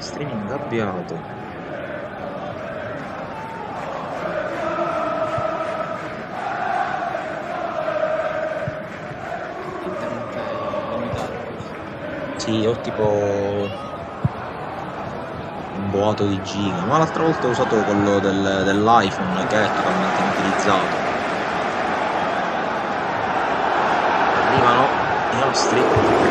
Streaming avviato. Internet è limitato. Sì, ho tipo un boato di giga, ma l'altra volta ho usato quello dell'iPhone che è totalmente inutilizzato. Arrivano i nostri.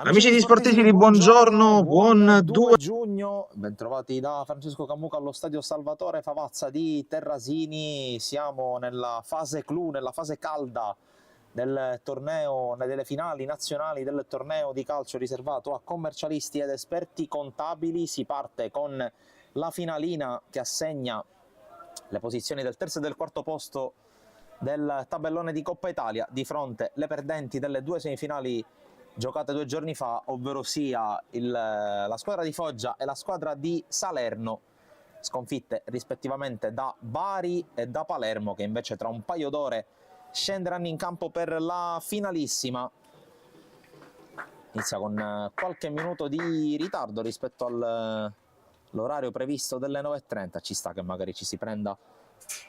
Amici di Sportisili, buongiorno, buon 2 giugno, bentrovati da Francesco Camuca allo stadio Salvatore Favazza di Terrasini. Siamo nella fase clou, nella fase calda del torneo, delle finali nazionali del torneo di calcio riservato a commercialisti ed esperti contabili. Si parte con la finalina che assegna le posizioni del terzo e del quarto posto del tabellone di Coppa Italia, di fronte le perdenti delle due semifinali giocate 2 giorni fa, ovvero sia la squadra di Foggia e la squadra di Salerno, sconfitte rispettivamente da Bari e da Palermo, che invece tra un paio d'ore scenderanno in campo per la finalissima. Inizia con qualche minuto di ritardo rispetto all'orario previsto delle 9:30, ci sta che magari ci si prenda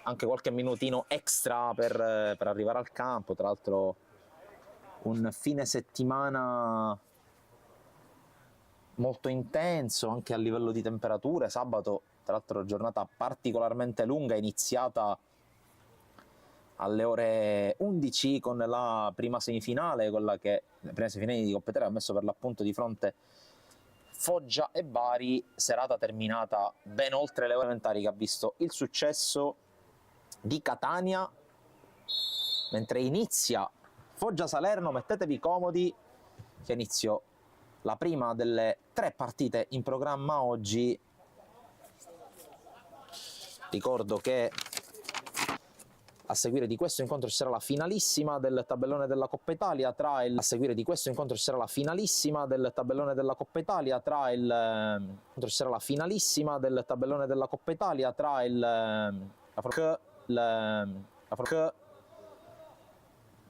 anche qualche minutino extra per arrivare al campo. Tra l'altro un fine settimana molto intenso anche a livello di temperature. Sabato, tra l'altro, giornata particolarmente lunga, iniziata alle ore 11 con la prima semifinale, quella che le prime semifinali di Coppa Italia ha messo per l'appunto di fronte Foggia e Bari, serata terminata ben oltre le ore elementari, che ha visto il successo di Catania, mentre inizia Foggia-Salerno. Mettetevi comodi che inizio la prima delle 3 partite in programma oggi. Ricordo che a seguire di questo incontro ci sarà la finalissima del tabellone della Coppa Italia tra il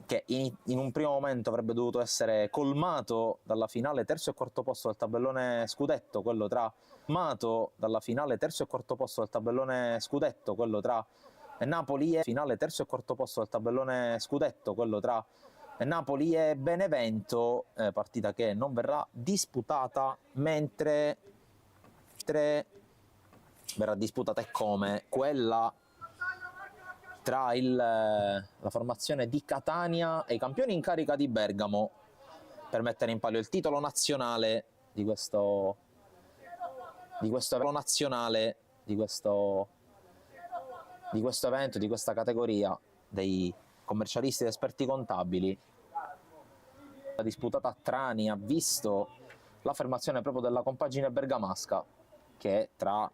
che in un primo momento avrebbe dovuto essere colmato dalla finale terzo e quarto posto del tabellone scudetto, quello tra Napoli e Benevento, partita che non verrà disputata, mentre verrà disputata e come quella tra la formazione di Catania e i campioni in carica di Bergamo, per mettere in palio il titolo nazionale di questo evento, di questa categoria dei commercialisti ed esperti contabili. La disputata a Trani ha visto l'affermazione proprio della compagine bergamasca, che tra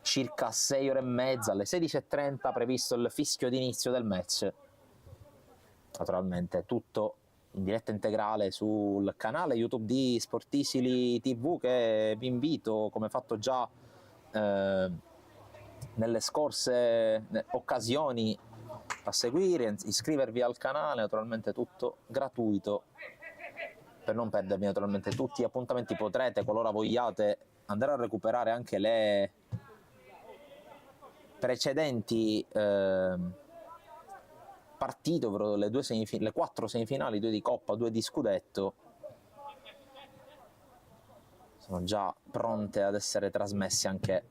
circa 6 ore e mezza, alle 16:30, previsto il fischio d'inizio del match. Naturalmente tutto in diretta integrale sul canale YouTube di Sportisili TV, che vi invito, come fatto già nelle scorse occasioni, a seguire, iscrivervi al canale. Naturalmente tutto gratuito, per non perdervi naturalmente tutti gli appuntamenti. Potrete, qualora vogliate, andare a recuperare anche le precedenti partite, ovvero le 4 semifinali, 2 di Coppa, 2 di Scudetto, sono già pronte ad essere trasmesse anche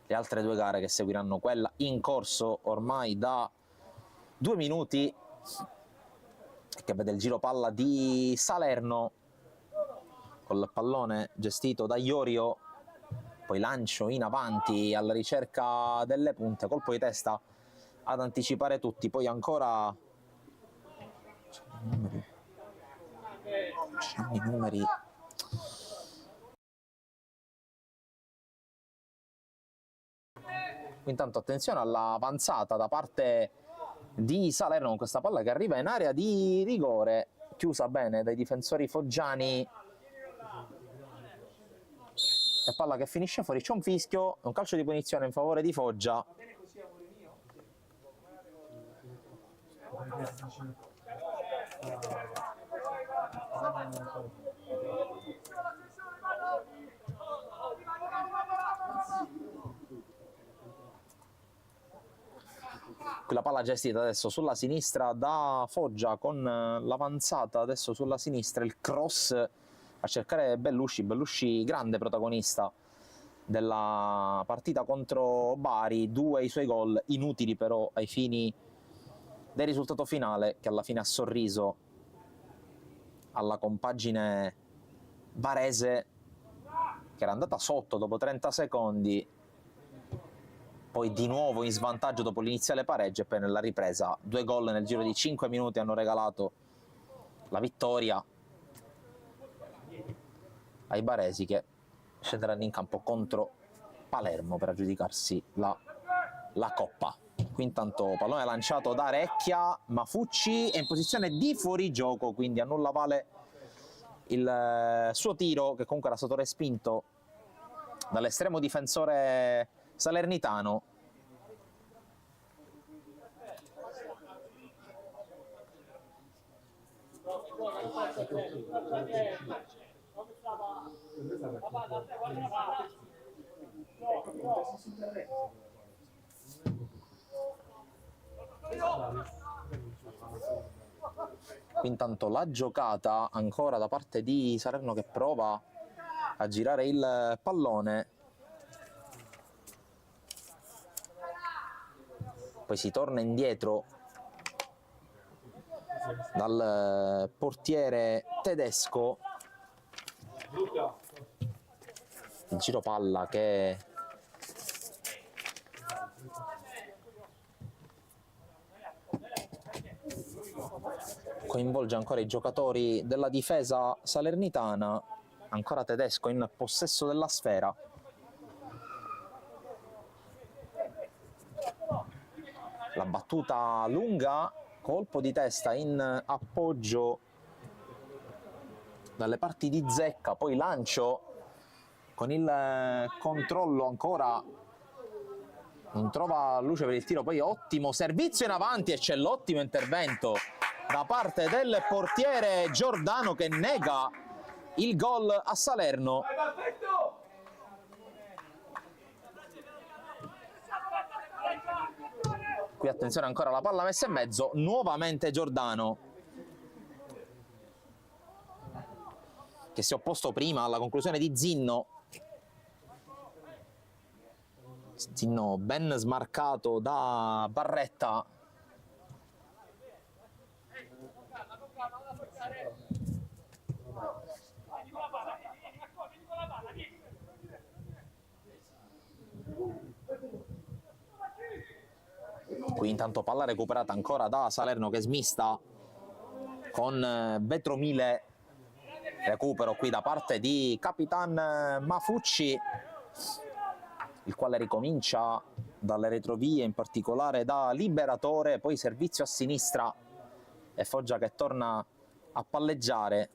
le altre 2 gare che seguiranno quella in corso ormai da 2 minuti, che vede il giro palla di Salerno col pallone gestito da Iorio, poi lancio in avanti alla ricerca delle punte, colpo di testa ad anticipare tutti, poi ancora i numeri. Intanto attenzione all'avanzata da parte di Salerno con questa palla che arriva in area di rigore, chiusa bene dai difensori foggiani, e palla che finisce fuori. C'è un fischio, un calcio di punizione in favore di Foggia. Qui la palla gestita adesso sulla sinistra da Foggia con l'avanzata adesso sulla sinistra, il cross a cercare Bellusci. Bellusci grande protagonista della partita contro Bari, 2 i suoi gol, inutili però ai fini del risultato finale, che alla fine ha sorriso alla compagine barese che era andata sotto dopo 30 secondi, poi di nuovo in svantaggio dopo l'iniziale pareggio, e poi nella ripresa 2 gol nel giro di 5 minuti hanno regalato la vittoria ai baresi, che scenderanno in campo contro Palermo per aggiudicarsi la Coppa. Qui intanto pallone lanciato da Recchia, Mafucci è in posizione di fuorigioco, quindi a nulla vale il suo tiro, che comunque era stato respinto dall'estremo difensore salernitano. Qui intanto la giocata ancora da parte di Salerno, che prova a girare il pallone, poi si torna indietro dal portiere tedesco, il giro palla che coinvolge ancora i giocatori della difesa salernitana, ancora Tedesco in possesso della sfera. La battuta lunga, colpo di testa in appoggio dalle parti di Zecca, poi lancio con il controllo, ancora non trova luce per il tiro, poi ottimo servizio in avanti e c'è l'ottimo intervento da parte del portiere Giordano, che nega il gol a Salerno. Qui attenzione ancora alla palla messa in mezzo, nuovamente Giordano, che si è opposto prima alla conclusione di Zinno. Zinno ben smarcato da Barretta. Qui intanto palla recuperata ancora da Salerno, che smista con Vetromile. Recupero qui da parte di Capitan Mafucci, il quale ricomincia dalle retrovie, in particolare da liberatore, poi servizio a sinistra e Foggia che torna a palleggiare.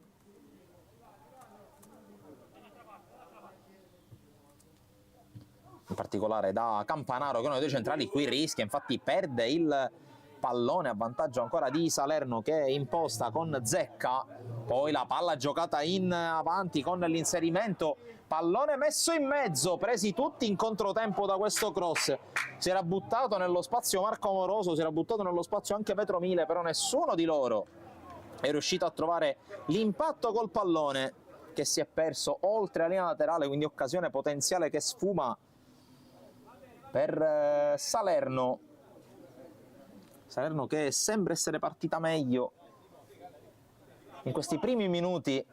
In particolare da Campanaro, che è uno dei due centrali, qui rischia, infatti perde il pallone a vantaggio ancora di Salerno, che è imposta con Zecca. Poi la palla giocata in avanti con l'inserimento pallone messo in mezzo, presi tutti in controtempo da questo cross, si era buttato nello spazio Marco Amoroso, si era buttato nello spazio anche Vetromile, però nessuno di loro è riuscito a trovare l'impatto col pallone, che si è perso oltre la linea laterale, quindi occasione potenziale che sfuma per Salerno. Salerno che sembra essere partita meglio in questi primi minuti.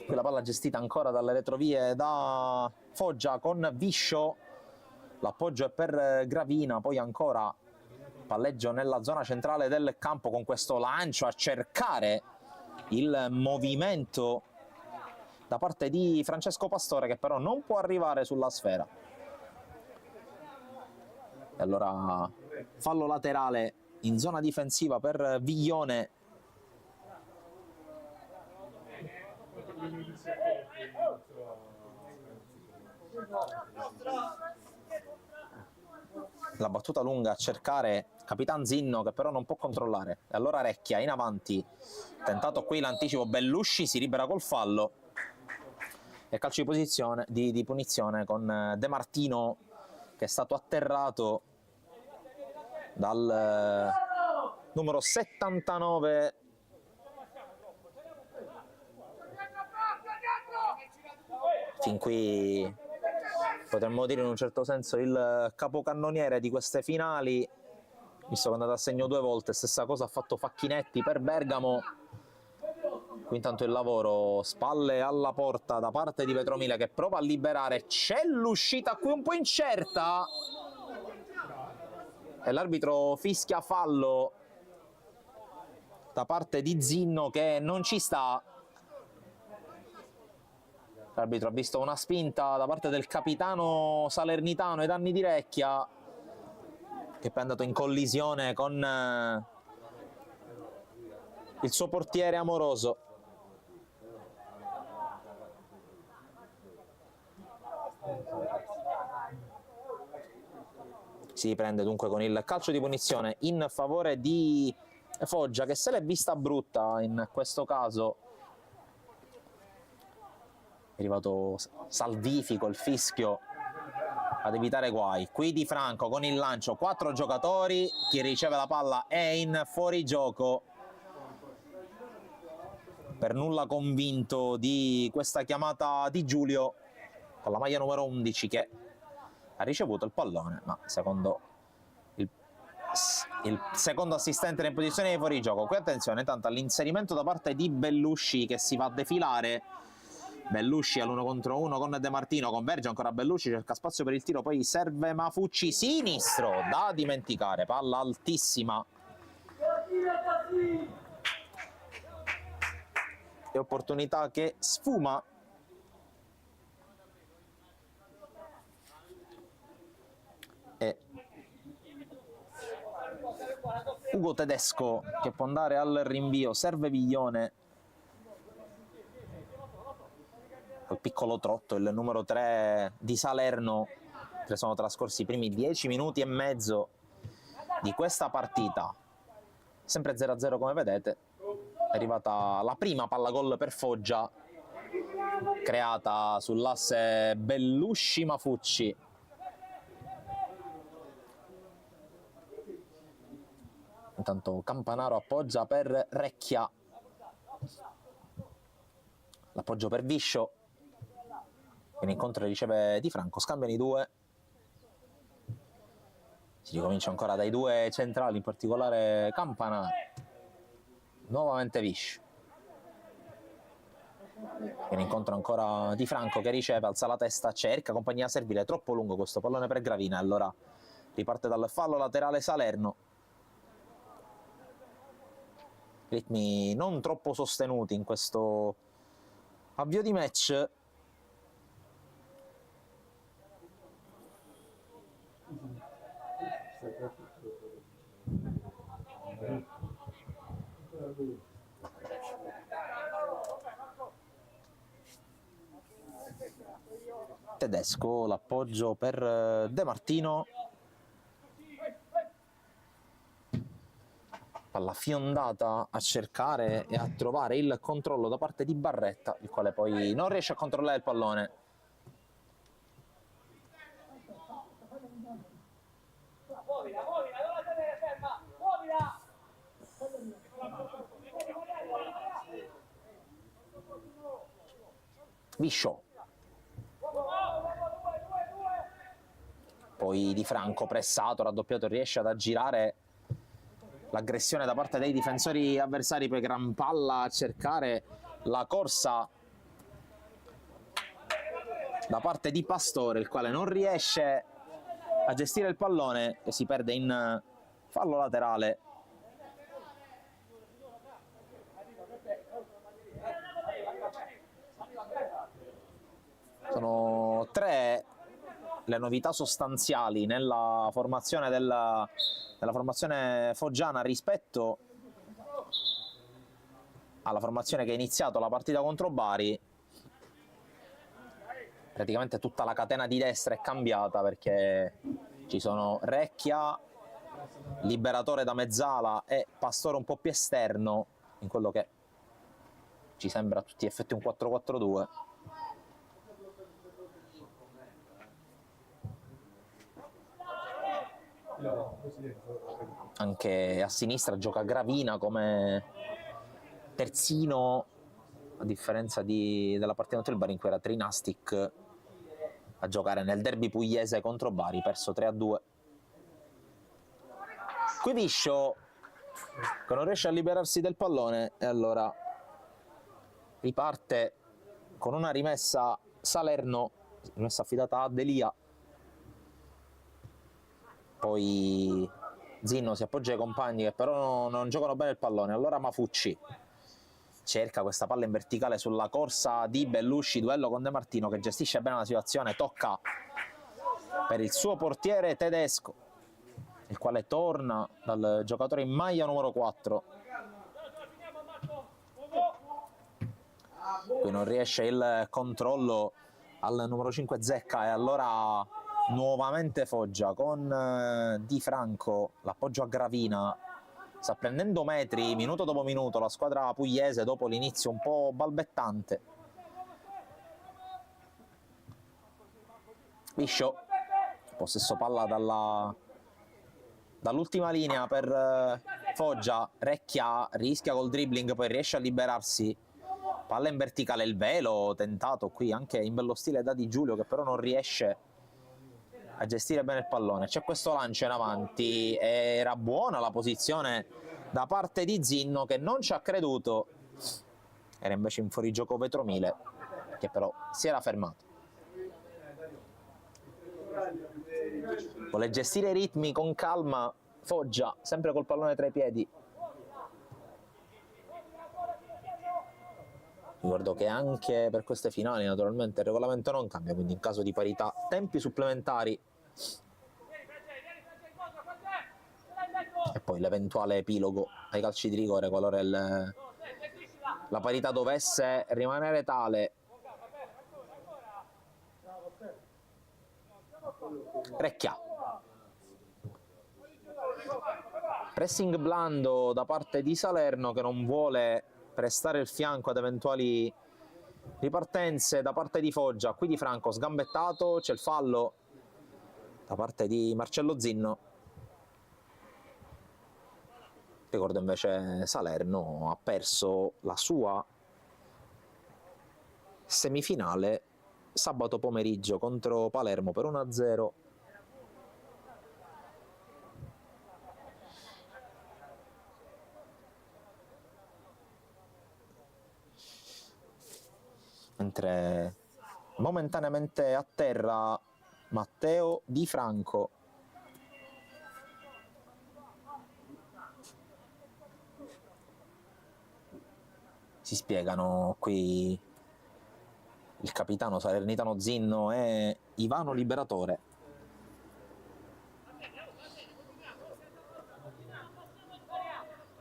Qui la palla gestita ancora dalle retrovie da Foggia con Viscio, l'appoggio è per Gravina, poi ancora palleggio nella zona centrale del campo con questo lancio a cercare il movimento da parte di Francesco Pastore, che però non può arrivare sulla sfera. E allora fallo laterale in zona difensiva per Viglione. La battuta lunga a cercare Capitan Zinno, che però non può controllare, e allora Recchia in avanti, tentato qui l'anticipo, Bellusci si libera col fallo e calcio di posizione di punizione con De Martino, che è stato atterrato dal numero 79 fin qui potremmo dire in un certo senso il capocannoniere di queste finali, visto che è andato a segno 2 volte. Stessa cosa ha fatto Facchinetti per Bergamo. Qui intanto il lavoro, spalle alla porta da parte di Vetromile, che prova a liberare, c'è l'uscita qui un po' incerta e l'arbitro fischia fallo da parte di Zinno, che non ci sta. L'arbitro ha visto una spinta da parte del capitano salernitano ai danni di Recchia, che poi è andato in collisione con il suo portiere Amoroso. Si riprende dunque con il calcio di punizione in favore di Foggia, che se l'è vista brutta in questo caso. È arrivato salvifico il fischio ad evitare guai. Qui Di Franco con il lancio, 4 giocatori, chi riceve la palla è in fuorigioco. Per nulla convinto di questa chiamata di Giulio, con la maglia numero 11, che ha ricevuto il pallone, ma secondo il secondo assistente in posizione di fuorigioco. Qui attenzione tanto all'inserimento da parte di Bellusci, che si va a defilare. Bellusci all'1 contro 1 con De Martino, converge ancora Bellusci, cerca spazio per il tiro, poi serve Mafucci, sinistro, da dimenticare, palla altissima e opportunità che sfuma. E Ugo Tedesco che può andare al rinvio, serve Viglione col piccolo trotto, il numero 3 di Salerno, che sono trascorsi i primi 10 minuti e mezzo di questa partita. Sempre 0-0 come vedete. È arrivata la prima palla gol per Foggia, creata sull'asse Bellusci-Mafucci. Intanto Campanaro appoggia per Recchia, l'appoggio per Viscio, in incontro riceve Di Franco, scambiano i due, si ricomincia ancora dai due centrali, in particolare Campanaro, nuovamente Viscio, in incontro ancora Di Franco che riceve, alza la testa, cerca compagnia servile, troppo lungo questo pallone per Gravina, allora riparte dal fallo laterale Salerno. Ritmi non troppo sostenuti in questo avvio di match. Tedesco, l'appoggio per De Martino. Palla fiondata a cercare e a trovare il controllo da parte di Barretta, il quale poi non riesce a controllare il pallone. Viscio. Poi Di Franco pressato, raddoppiato, riesce ad aggirare l'aggressione da parte dei difensori avversari, poi gran palla a cercare la corsa da parte di Pastore, il quale non riesce a gestire il pallone e si perde in fallo laterale. Sono 3 le novità sostanziali nella formazione della formazione foggiana rispetto alla formazione che ha iniziato la partita contro Bari. Praticamente tutta la catena di destra è cambiata, perché ci sono Recchia, Liberatore da mezzala e Pastore un po' più esterno, in quello che ci sembra a tutti gli effetti un 4-4-2. Anche a sinistra gioca Gravina come terzino, a differenza della partita contro il Bari, in cui era Trinastic a giocare nel derby pugliese contro Bari, perso 3-2. Qui Viscio che non riesce a liberarsi del pallone e allora riparte con una rimessa Salerno, rimessa affidata a Delia. Poi Zinno si appoggia ai compagni che però non giocano bene il pallone, allora Mafucci cerca questa palla in verticale sulla corsa di Bellusci, duello con De Martino che gestisce bene la situazione, tocca per il suo portiere Tedesco, il quale torna dal giocatore in maglia numero 4. Qui non riesce il controllo al numero 5 Zecca e allora nuovamente Foggia con Di Franco, l'appoggio a Gravina. Sta prendendo metri minuto dopo minuto la squadra pugliese dopo l'inizio un po' balbettante. Viscio, possesso palla dall'ultima linea per Foggia. Recchia rischia col dribbling, poi riesce a liberarsi. Palla in verticale, il velo tentato qui anche in bello stile da Di Giulio, che però non riesce a gestire bene il pallone. C'è questo lancio in avanti, era buona la posizione da parte di Zinno che non ci ha creduto, era invece in fuorigioco Vetromile che però si era fermato. Vuole gestire i ritmi con calma Foggia, sempre col pallone tra i piedi. Ricordo che anche per queste finali naturalmente il regolamento non cambia, quindi in caso di parità tempi supplementari e poi l'eventuale epilogo ai calci di rigore qualora la parità dovesse rimanere tale. Recchia, pressing blando da parte di Salerno che non vuole prestare il fianco ad eventuali ripartenze da parte di Foggia. Qui Di Franco sgambettato, c'è il fallo da parte di Marcello Zinno. Ricordo invece Salerno ha perso la sua semifinale sabato pomeriggio contro Palermo per 1-0. Mentre momentaneamente a terra Matteo Di Franco. Si spiegano qui il capitano salernitano Zinno e Ivano Liberatore.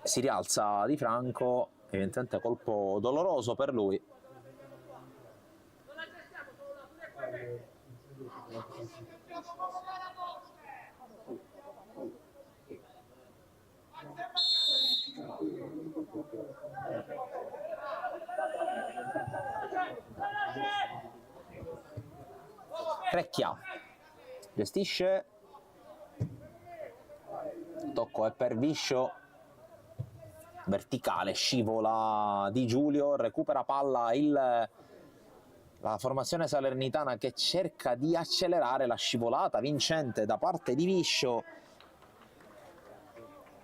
Si rialza Di Franco, evidentemente colpo doloroso per lui. Recchia gestisce, tocco è per Viscio, verticale, scivola Di Giulio, recupera palla la formazione salernitana che cerca di accelerare la scivolata vincente da parte di Viscio.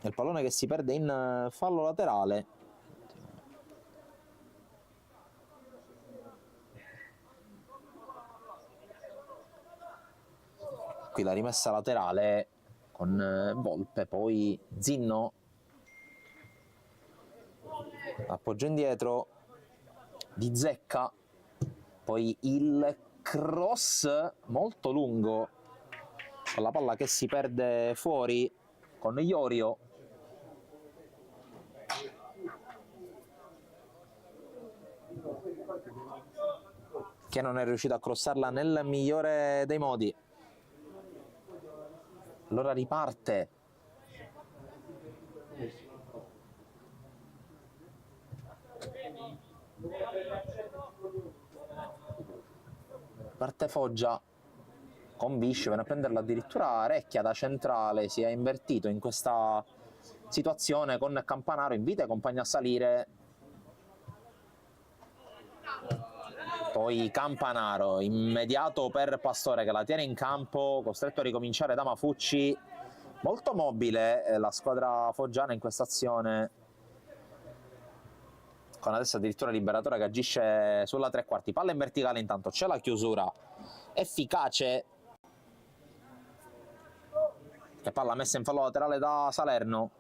Il pallone che si perde in fallo laterale. Qui la rimessa laterale con Volpe, poi Zinno, appoggio indietro di Zecca, poi il cross molto lungo con la palla che si perde fuori con Iorio. Che non è riuscito a crossarla nel migliore dei modi. Allora riparte Foggia con Viscio, viene a prenderla addirittura Recchia da centrale, si è invertito in questa situazione con Campanaro, invita i compagni a salire, poi Campanaro immediato per Pastore che la tiene in campo, costretto a ricominciare da Mafucci. Molto mobile la squadra foggiana in questa azione, con adesso addirittura Liberatore che agisce sulla tre quarti. Palla in verticale, intanto c'è la chiusura efficace, che palla messa in fallo laterale da Salerno.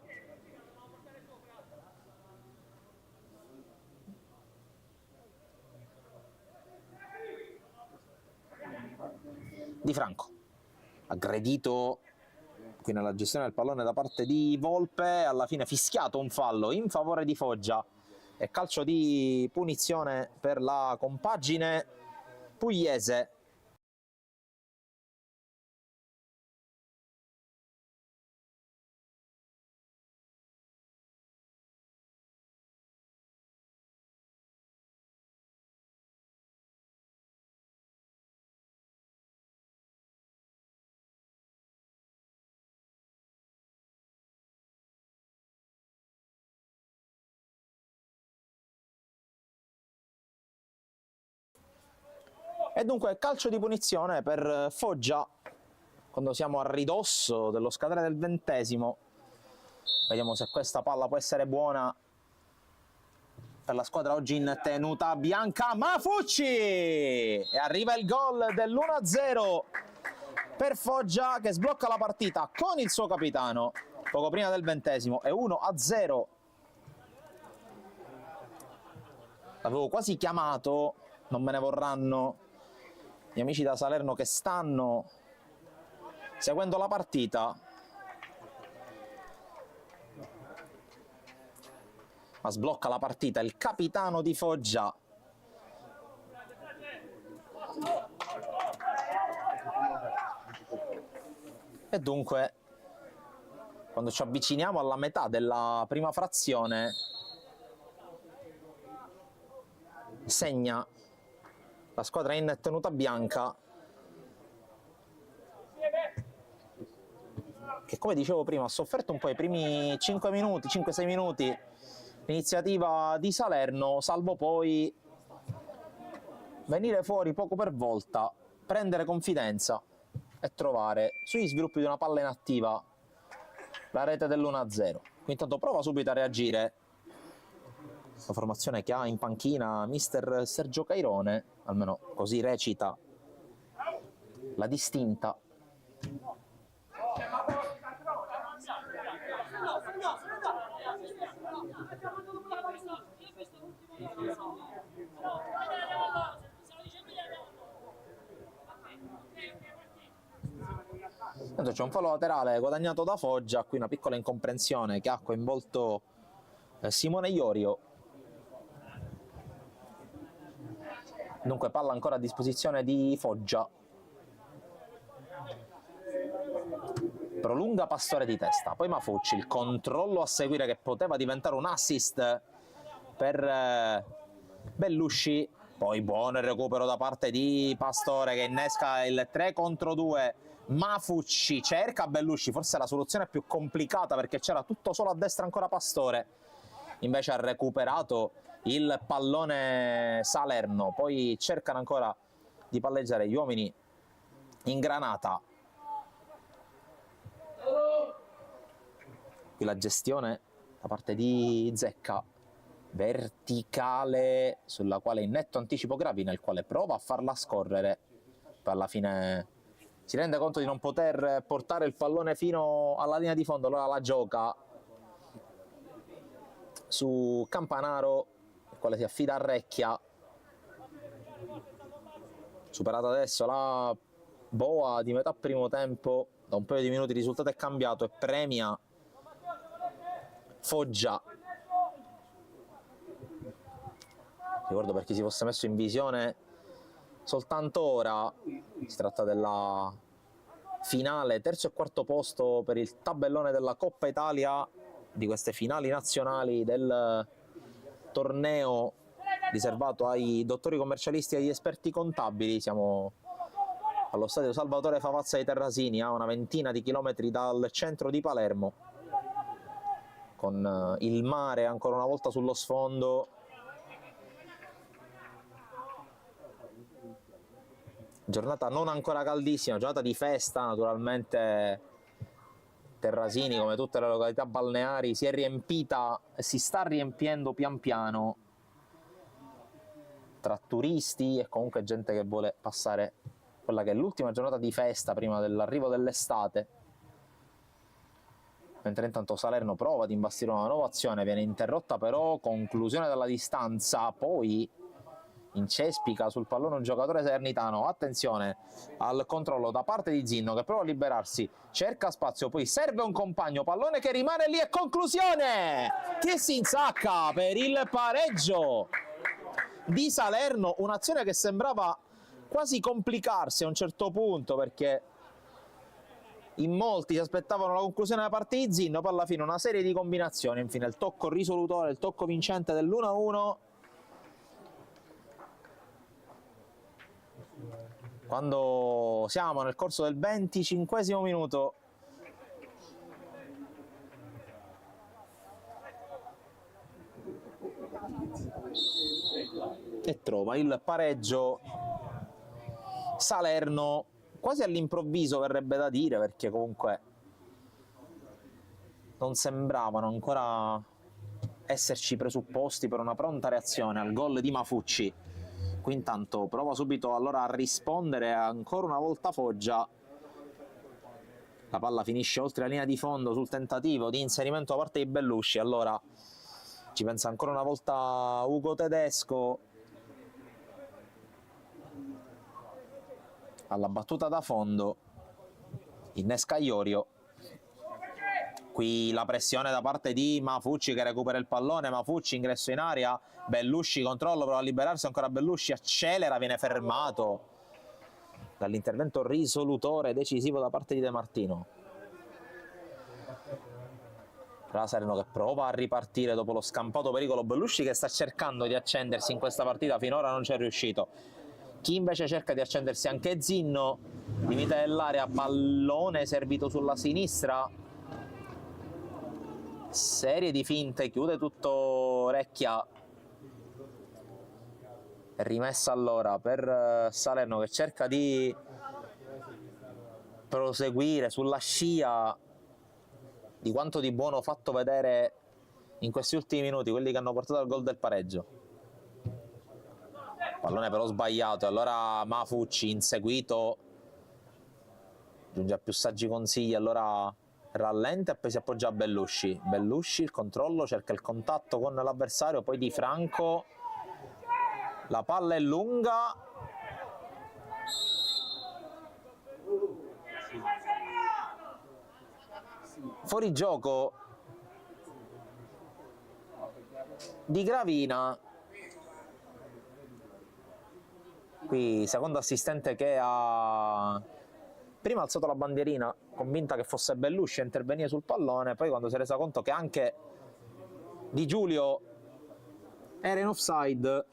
Di Franco, aggredito qui nella gestione del pallone da parte di Volpe, alla fine fischiato un fallo in favore di Foggia e calcio di punizione per la compagine pugliese. E dunque calcio di punizione per Foggia quando siamo a ridosso dello scadere del 20°. Vediamo se questa palla può essere buona per la squadra oggi in tenuta bianca. Mafucci! E arriva il gol dell'1-0 per Foggia, che sblocca la partita con il suo capitano poco prima del 20°. È 1-0. L'avevo quasi chiamato, non me ne vorranno gli amici da Salerno che stanno seguendo la partita, ma sblocca la partita il capitano di Foggia. E dunque, quando ci avviciniamo alla metà della prima frazione, segna la squadra in tenuta bianca, che come dicevo prima ha sofferto un po' i primi 5 minuti, 5-6 minuti l'iniziativa di Salerno, salvo poi venire fuori poco per volta, prendere confidenza e trovare sugli sviluppi di una palla inattiva la rete dell'1-0. Qui intanto prova subito a reagire la formazione che ha in panchina mister Sergio Cairone, almeno così recita la distinta. C'è un fallo laterale guadagnato da Foggia, qui una piccola incomprensione che ha coinvolto Simone Iorio. Dunque palla ancora a disposizione di Foggia. prolunga Pastore di testa, poi Mafucci, il controllo a seguire che poteva diventare un assist per Bellusci, poi buono il recupero da parte di Pastore che innesca il 3 contro 2. Mafucci cerca Bellusci, forse la soluzione più complicata perché c'era tutto solo a destra ancora Pastore, invece ha recuperato il pallone Salerno, poi cercano ancora di palleggiare gli uomini in granata. Qui la gestione da parte di Zecca, verticale sulla quale in netto anticipo Gravina, il quale prova a farla scorrere, poi alla fine si rende conto di non poter portare il pallone fino alla linea di fondo, allora la gioca su Campanaro, il quale si affida a Recchia. Superata adesso la boa di metà primo tempo, da un paio di minuti il risultato è cambiato e premia Foggia. Ricordo, per chi si fosse messo in visione soltanto ora, si tratta della finale terzo e quarto posto per il tabellone della Coppa Italia, di queste finali nazionali del torneo riservato ai dottori commercialisti e agli esperti contabili. Siamo allo stadio Salvatore Favazza di Terrasini, a una ventina di chilometri dal centro di Palermo, con il mare ancora una volta sullo sfondo. Giornata non ancora caldissima, giornata di festa naturalmente. Terrasini, come tutte le località balneari, si è riempita e si sta riempiendo pian piano tra turisti e comunque gente che vuole passare quella che è l'ultima giornata di festa prima dell'arrivo dell'estate. Mentre intanto Salerno prova ad imbastire una nuova azione, viene interrotta però, conclusione dalla distanza, poi incespica sul pallone un giocatore salernitano. Attenzione al controllo da parte di Zinno che prova a liberarsi, cerca spazio, poi serve un compagno, pallone che rimane lì e conclusione che si insacca per il pareggio di Salerno. Un'azione che sembrava quasi complicarsi a un certo punto, perché in molti si aspettavano la conclusione da parte di Zinno, poi alla fine una serie di combinazioni, infine il tocco risolutore, il tocco vincente dell'1-1. Quando siamo nel corso del 25esimo minuto, e trova il pareggio Salerno, quasi all'improvviso verrebbe da dire, perché comunque non sembravano ancora esserci presupposti per una pronta reazione al gol di Mafucci. Qui intanto prova subito allora a rispondere ancora una volta Foggia. La palla finisce oltre la linea di fondo sul tentativo di inserimento da parte di Bellusci. Allora ci pensa ancora una volta Ugo Tedesco alla battuta da fondo, innesca Iorio. Qui la pressione da parte di Mafucci che recupera il pallone, Mafucci ingresso in area, Bellusci controllo, prova a liberarsi, ancora Bellusci accelera, viene fermato dall'intervento risolutore decisivo da parte di De Martino. Salerno che prova a ripartire dopo lo scampato pericolo, Bellusci che sta cercando di accendersi in questa partita, finora non ci è riuscito. Chi invece cerca di accendersi anche Zinno, limite dell'area, pallone servito sulla sinistra, serie di finte, chiude tutto Recchia, rimessa allora per Salerno che cerca di proseguire sulla scia di quanto di buono fatto vedere in questi ultimi minuti, quelli che hanno portato al gol del pareggio. Pallone però sbagliato, allora Mafucci inseguito giunge a più saggi consigli, allora rallenta e poi si appoggia a Bellusci. Bellusci il controllo, cerca il contatto con l'avversario, poi Di Franco, la palla è lunga, fuori gioco di Gravina. Qui secondo assistente che ha prima ha alzato la bandierina, convinta che fosse Bellusci a intervenire sul pallone, poi quando si è resa conto che anche Di Giulio era in offside,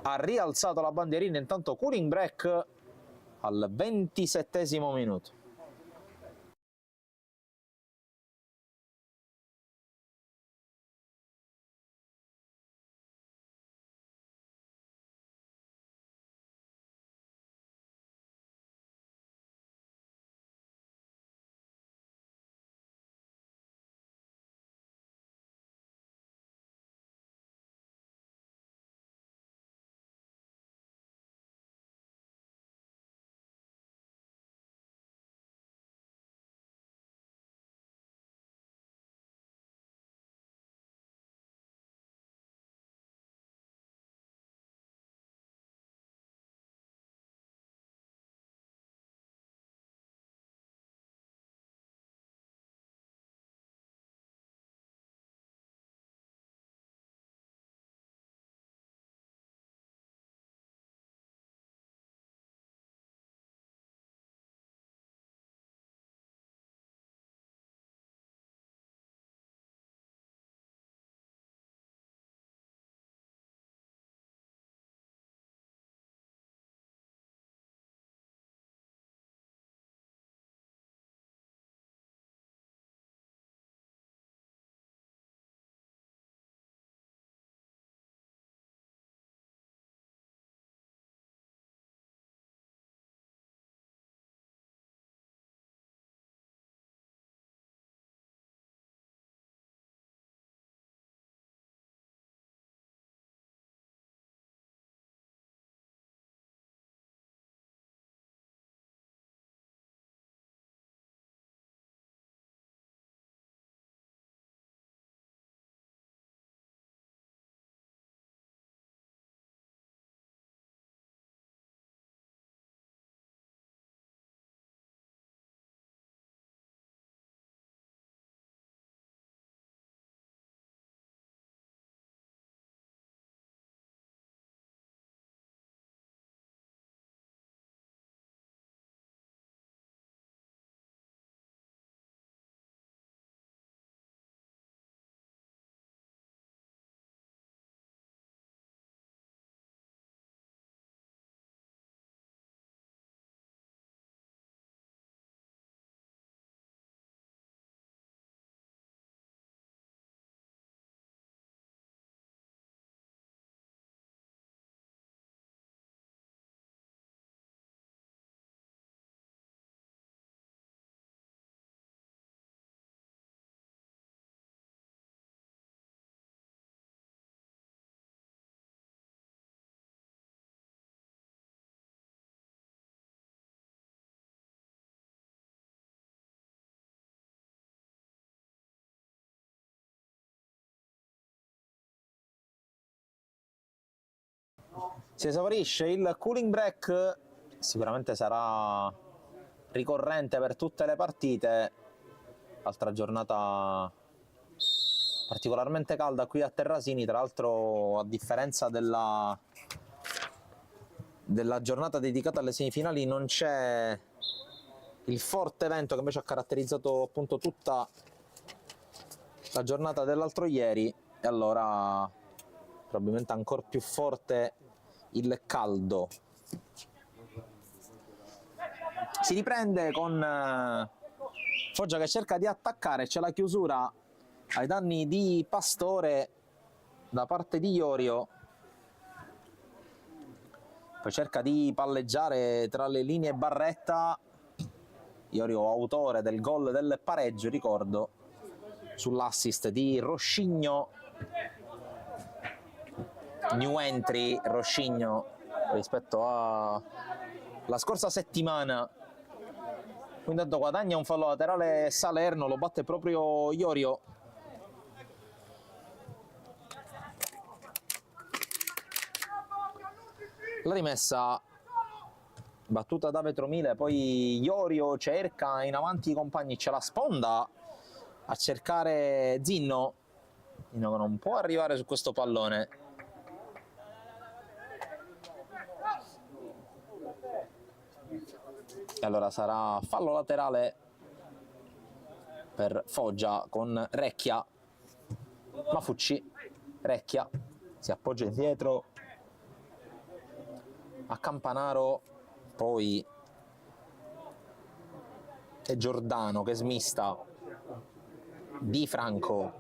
ha rialzato la bandierina. Intanto cooling break al 27° minuto. Si esaurisce il cooling break, sicuramente sarà ricorrente per tutte le partite. Altra giornata particolarmente calda qui a Terrasini, tra l'altro a differenza della giornata dedicata alle semifinali non c'è il forte vento che invece ha caratterizzato appunto tutta la giornata dell'altro ieri, e allora probabilmente ancora più forte il caldo. Si riprende con Foggia che cerca di attaccare, c'è la chiusura ai danni di Pastore da parte di Iorio, poi cerca di palleggiare tra le linee Barretta. Iorio autore del gol del pareggio, ricordo, sull'assist di Roscigno, new entry Roscigno rispetto alla scorsa settimana. Intanto guadagna un fallo laterale Salerno, lo batte proprio Iorio. La rimessa battuta da Vetromile, poi Iorio cerca in avanti i compagni, c'è la sponda a cercare Zinno. Zinno che non può arrivare su questo pallone. E allora sarà fallo laterale per Foggia con Recchia. Mafucci, Recchia, si appoggia indietro a Campanaro, poi è Giordano che smista, Di Franco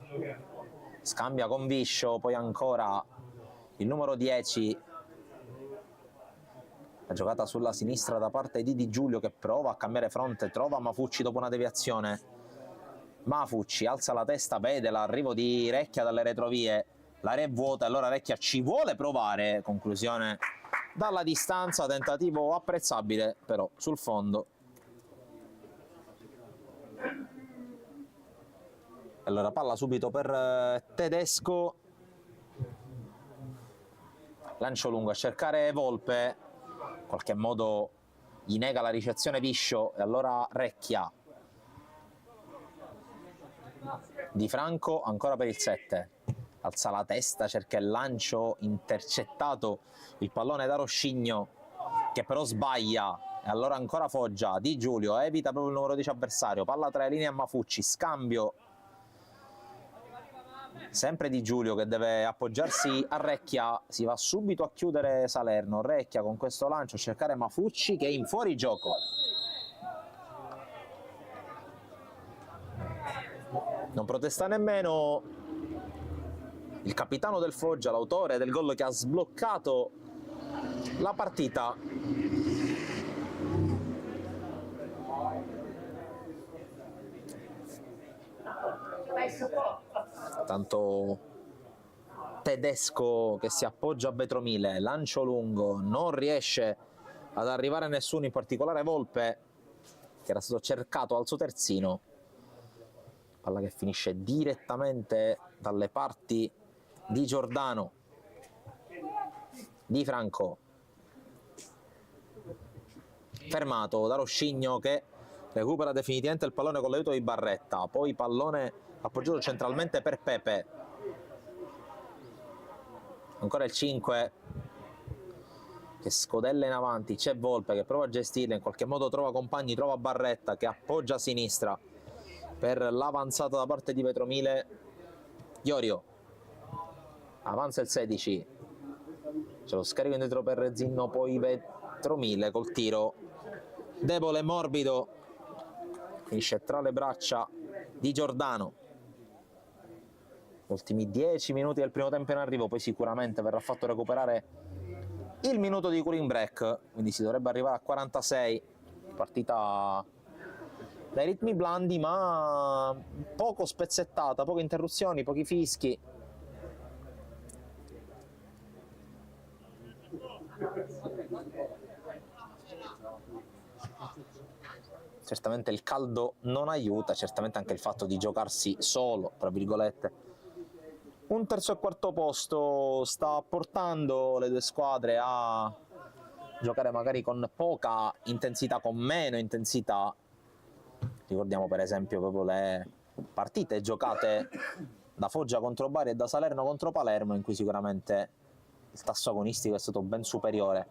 scambia con Viscio, poi ancora il numero 10, la giocata sulla sinistra da parte di Di Giulio che prova a cambiare fronte, trova Mafucci dopo una deviazione. Mafucci alza la testa, vede l'arrivo di Recchia dalle retrovie, l'area è vuota, allora Recchia ci vuole provare, conclusione dalla distanza, tentativo apprezzabile però sul fondo. Allora palla subito per Tedesco, lancio lungo a cercare Volpe, in qualche modo gli nega la ricezione Viscio e allora Recchia. Di Franco ancora per il 7, alza la testa, cerca il lancio intercettato, il pallone da Roscigno che però sbaglia e allora ancora Foggia, Di Giulio evita proprio il numero 10 avversario, palla tra le linee a Mafucci, scambio sempre Di Giulio che deve appoggiarsi a Recchia, si va subito a chiudere Salerno, Recchia con questo lancio a cercare Mafucci che è in fuorigioco. Non protesta nemmeno il capitano del Foggia, l'autore del gol che ha sbloccato la partita. Tanto Tedesco che si appoggia a Vetromile, lancio lungo, non riesce ad arrivare nessuno, in particolare Volpe che era stato cercato al suo terzino. Palla che finisce direttamente dalle parti di Giordano. Di Franco fermato da Roscigno che recupera definitivamente il pallone con l'aiuto di Barretta, poi pallone appoggiato centralmente per Pepe, ancora il 5 che scodella in avanti, c'è Volpe che prova a gestirla, in qualche modo trova compagni, trova Barretta che appoggia a sinistra per l'avanzata da parte di Vetromile. Iorio avanza il 16, c'è lo scarico indietro per Rezzinno, poi Vetromile col tiro debole, morbido, finisce tra le braccia di Giordano. Ultimi 10 minuti del primo tempo in arrivo, poi sicuramente verrà fatto recuperare il minuto di cooling break, quindi si dovrebbe arrivare a 46, partita dai ritmi blandi ma poco spezzettata, poche interruzioni, pochi fischi. Certamente il caldo non aiuta, certamente anche il fatto di giocarsi solo, tra virgolette, un terzo e quarto posto sta portando le due squadre a giocare magari con poca intensità, con meno intensità. Ricordiamo per esempio proprio le partite giocate da Foggia contro Bari e da Salerno contro Palermo, in cui sicuramente il tasso agonistico è stato ben superiore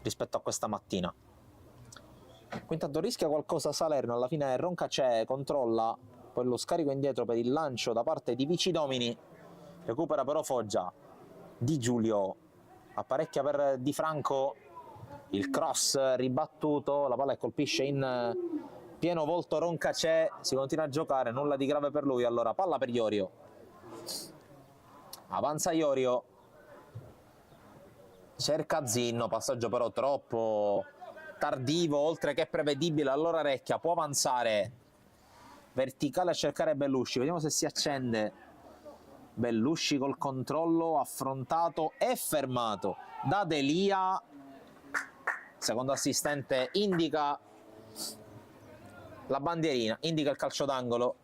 rispetto a questa mattina. Qui intanto rischia qualcosa Salerno, alla fine Roncacè controlla, poi lo scarico indietro per il lancio da parte di Vici Domini, recupera però Foggia. Di Giulio apparecchia per Di Franco, il cross ribattuto, la palla che colpisce in pieno volto Roncacè, si continua a giocare, nulla di grave per lui, allora palla per Iorio, avanza Iorio, cerca Zinno, passaggio però troppo tardivo, oltre che prevedibile, allora Recchia può avanzare verticale a cercare Bellusci, vediamo se si accende. Bellusci col controllo, affrontato e fermato da Delia, secondo assistente indica la bandierina, indica il calcio d'angolo.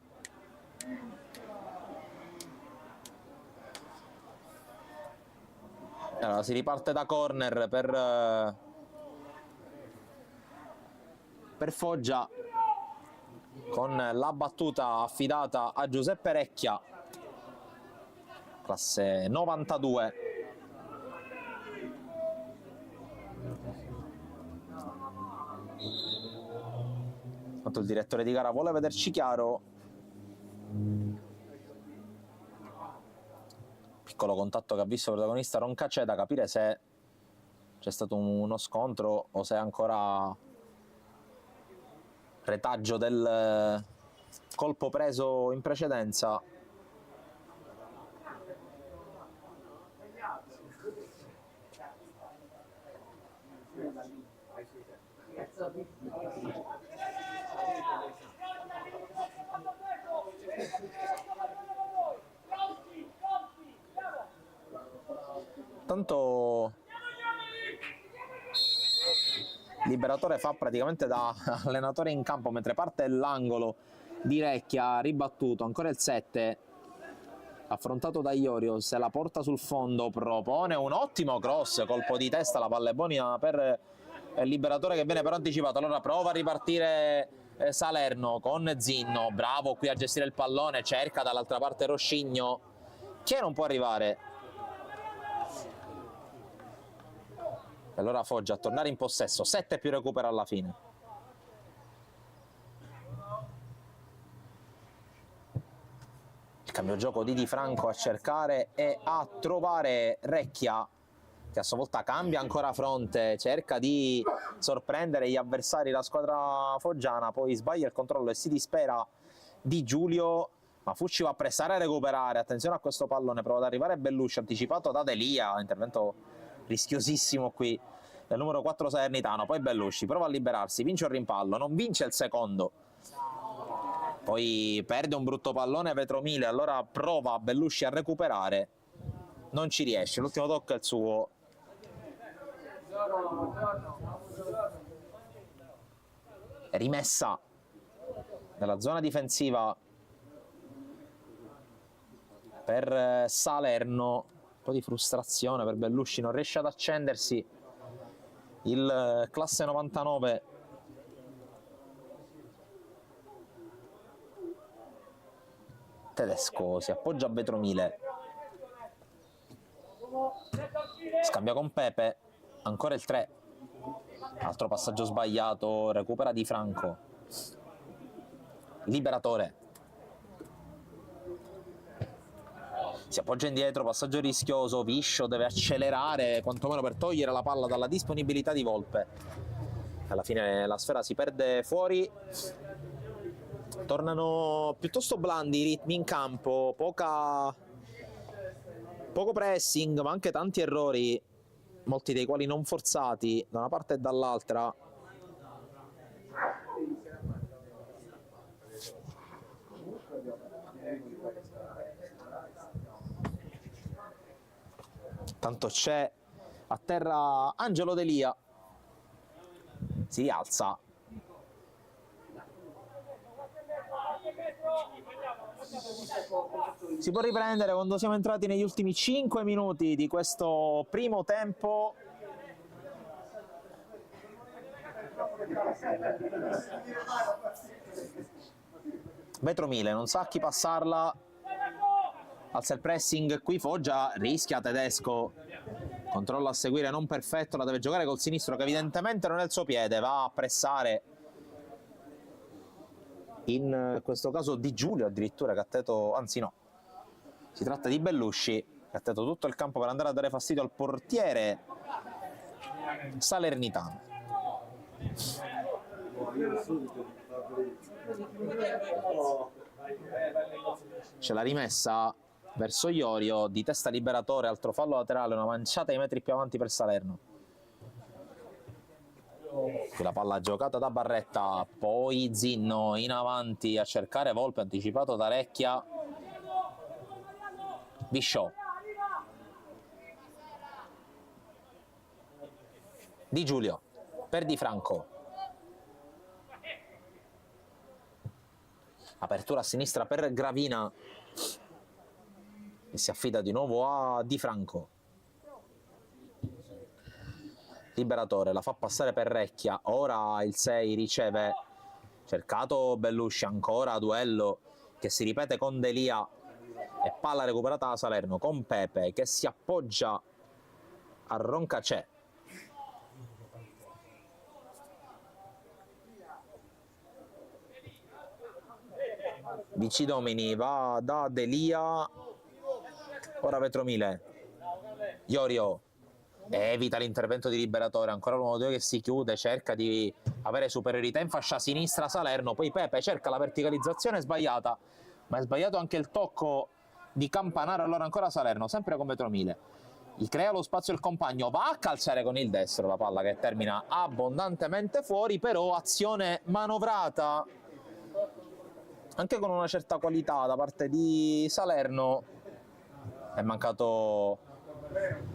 Allora si riparte da corner per Foggia, con la battuta affidata a Giuseppe Recchia, classe 92. intanto il direttore di gara vuole vederci chiaro. Piccolo contatto che ha visto il protagonista Roncacè, da capire se c'è stato uno scontro o se è ancora retaggio del colpo preso in precedenza. Tanto Liberatore fa praticamente da allenatore in campo mentre parte l'angolo di Recchia, ribattuto, ancora il 7 affrontato da Iorio, se la porta sul fondo, propone un ottimo cross, colpo di testa, la palla è buona per il Liberatore che viene però anticipato. Allora prova a ripartire Salerno con Zinno, bravo qui a gestire il pallone, cerca dall'altra parte Roscigno che non può arrivare. E allora Foggia a tornare in possesso, 7 più recupero alla fine. Il cambio gioco di Franco a cercare e a trovare Recchia, che a sua volta cambia ancora fronte, cerca di sorprendere gli avversari, la squadra foggiana, poi sbaglia il controllo e si dispera Di Giulio, ma Fucci va a pressare a recuperare, attenzione a questo pallone, prova ad arrivare Bellusci, anticipato da Delia, intervento rischiosissimo qui del numero 4 Salernitano, poi Bellusci prova a liberarsi, vince il rimpallo, non vince il secondo, poi perde un brutto pallone Vetromile, allora prova Bellusci a recuperare, non ci riesce, l'ultimo tocco è il suo. Rimessa nella zona difensiva per Salerno, un po' di frustrazione per Bellusci, non riesce ad accendersi il classe 99. Tedesco si appoggia a Vetromile, scambia con Pepe, ancora il 3, altro passaggio sbagliato, recupera Di Franco, Liberatore si appoggia indietro, passaggio rischioso, Viscio deve accelerare quantomeno per togliere la palla dalla disponibilità di Volpe, alla fine la sfera si perde fuori. Tornano piuttosto blandi i ritmi in campo, poco pressing, ma anche tanti errori, molti dei quali non forzati da una parte e dall'altra. Tanto c'è a terra Angelo Delia, si alza, si può riprendere quando siamo entrati negli ultimi 5 minuti di questo primo tempo. Vetromile non sa a chi passarla, alza il pressing, qui Foggia rischia, Tedesco controlla a seguire, non perfetto, la deve giocare col sinistro che evidentemente non è il suo piede, va a pressare in questo caso Di Giulio addirittura, Catteto, anzi no, si tratta di Bellusci, Catteto tutto il campo per andare a dare fastidio al portiere salernitano. C'è la rimessa verso Iorio, di testa Liberatore, altro fallo laterale, una manciata ai metri più avanti per Salerno. Qui la palla giocata da Barretta, poi Zinno in avanti a cercare Volpe, anticipato da Recchia. Bisciò, Di Giulio per Di Franco, apertura a sinistra per Gravina e si affida di nuovo a Di Franco. Liberatore la fa passare per Recchia, ora il 6 riceve, cercato Bellusci, ancora duello che si ripete con Delia e palla recuperata da Salerno con Pepe che si appoggia a Roncacè. BC Domini va da Delia, ora Vetromile, Iorio evita l'intervento di Liberatore, ancora l'1-2 che si chiude, cerca di avere superiorità in fascia sinistra Salerno, poi Pepe cerca la verticalizzazione sbagliata, ma è sbagliato anche il tocco di Campanaro, allora ancora Salerno, sempre con Vetromile, gli crea lo spazio il compagno, va a calciare con il destro la palla che termina abbondantemente fuori, però azione manovrata anche con una certa qualità da parte di Salerno. È mancato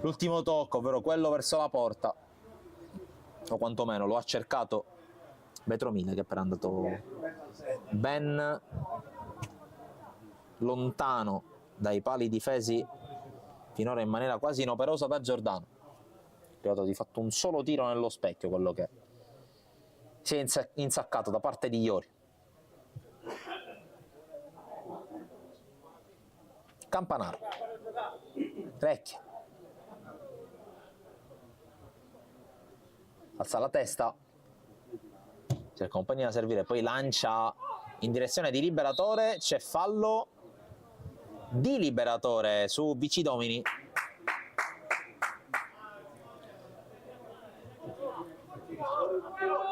l'ultimo tocco, ovvero quello verso la porta, o quantomeno lo ha cercato Vetromile, che però è andato ben lontano dai pali difesi finora in maniera quasi inoperosa da Giordano. È arrivato di fatto un solo tiro nello specchio, quello che si è insaccato da parte di Iori. Campanaro, Recchia, alza la testa, cerca compagnia da servire, poi lancia in direzione di Liberatore, c'è fallo di Liberatore su BC Domini.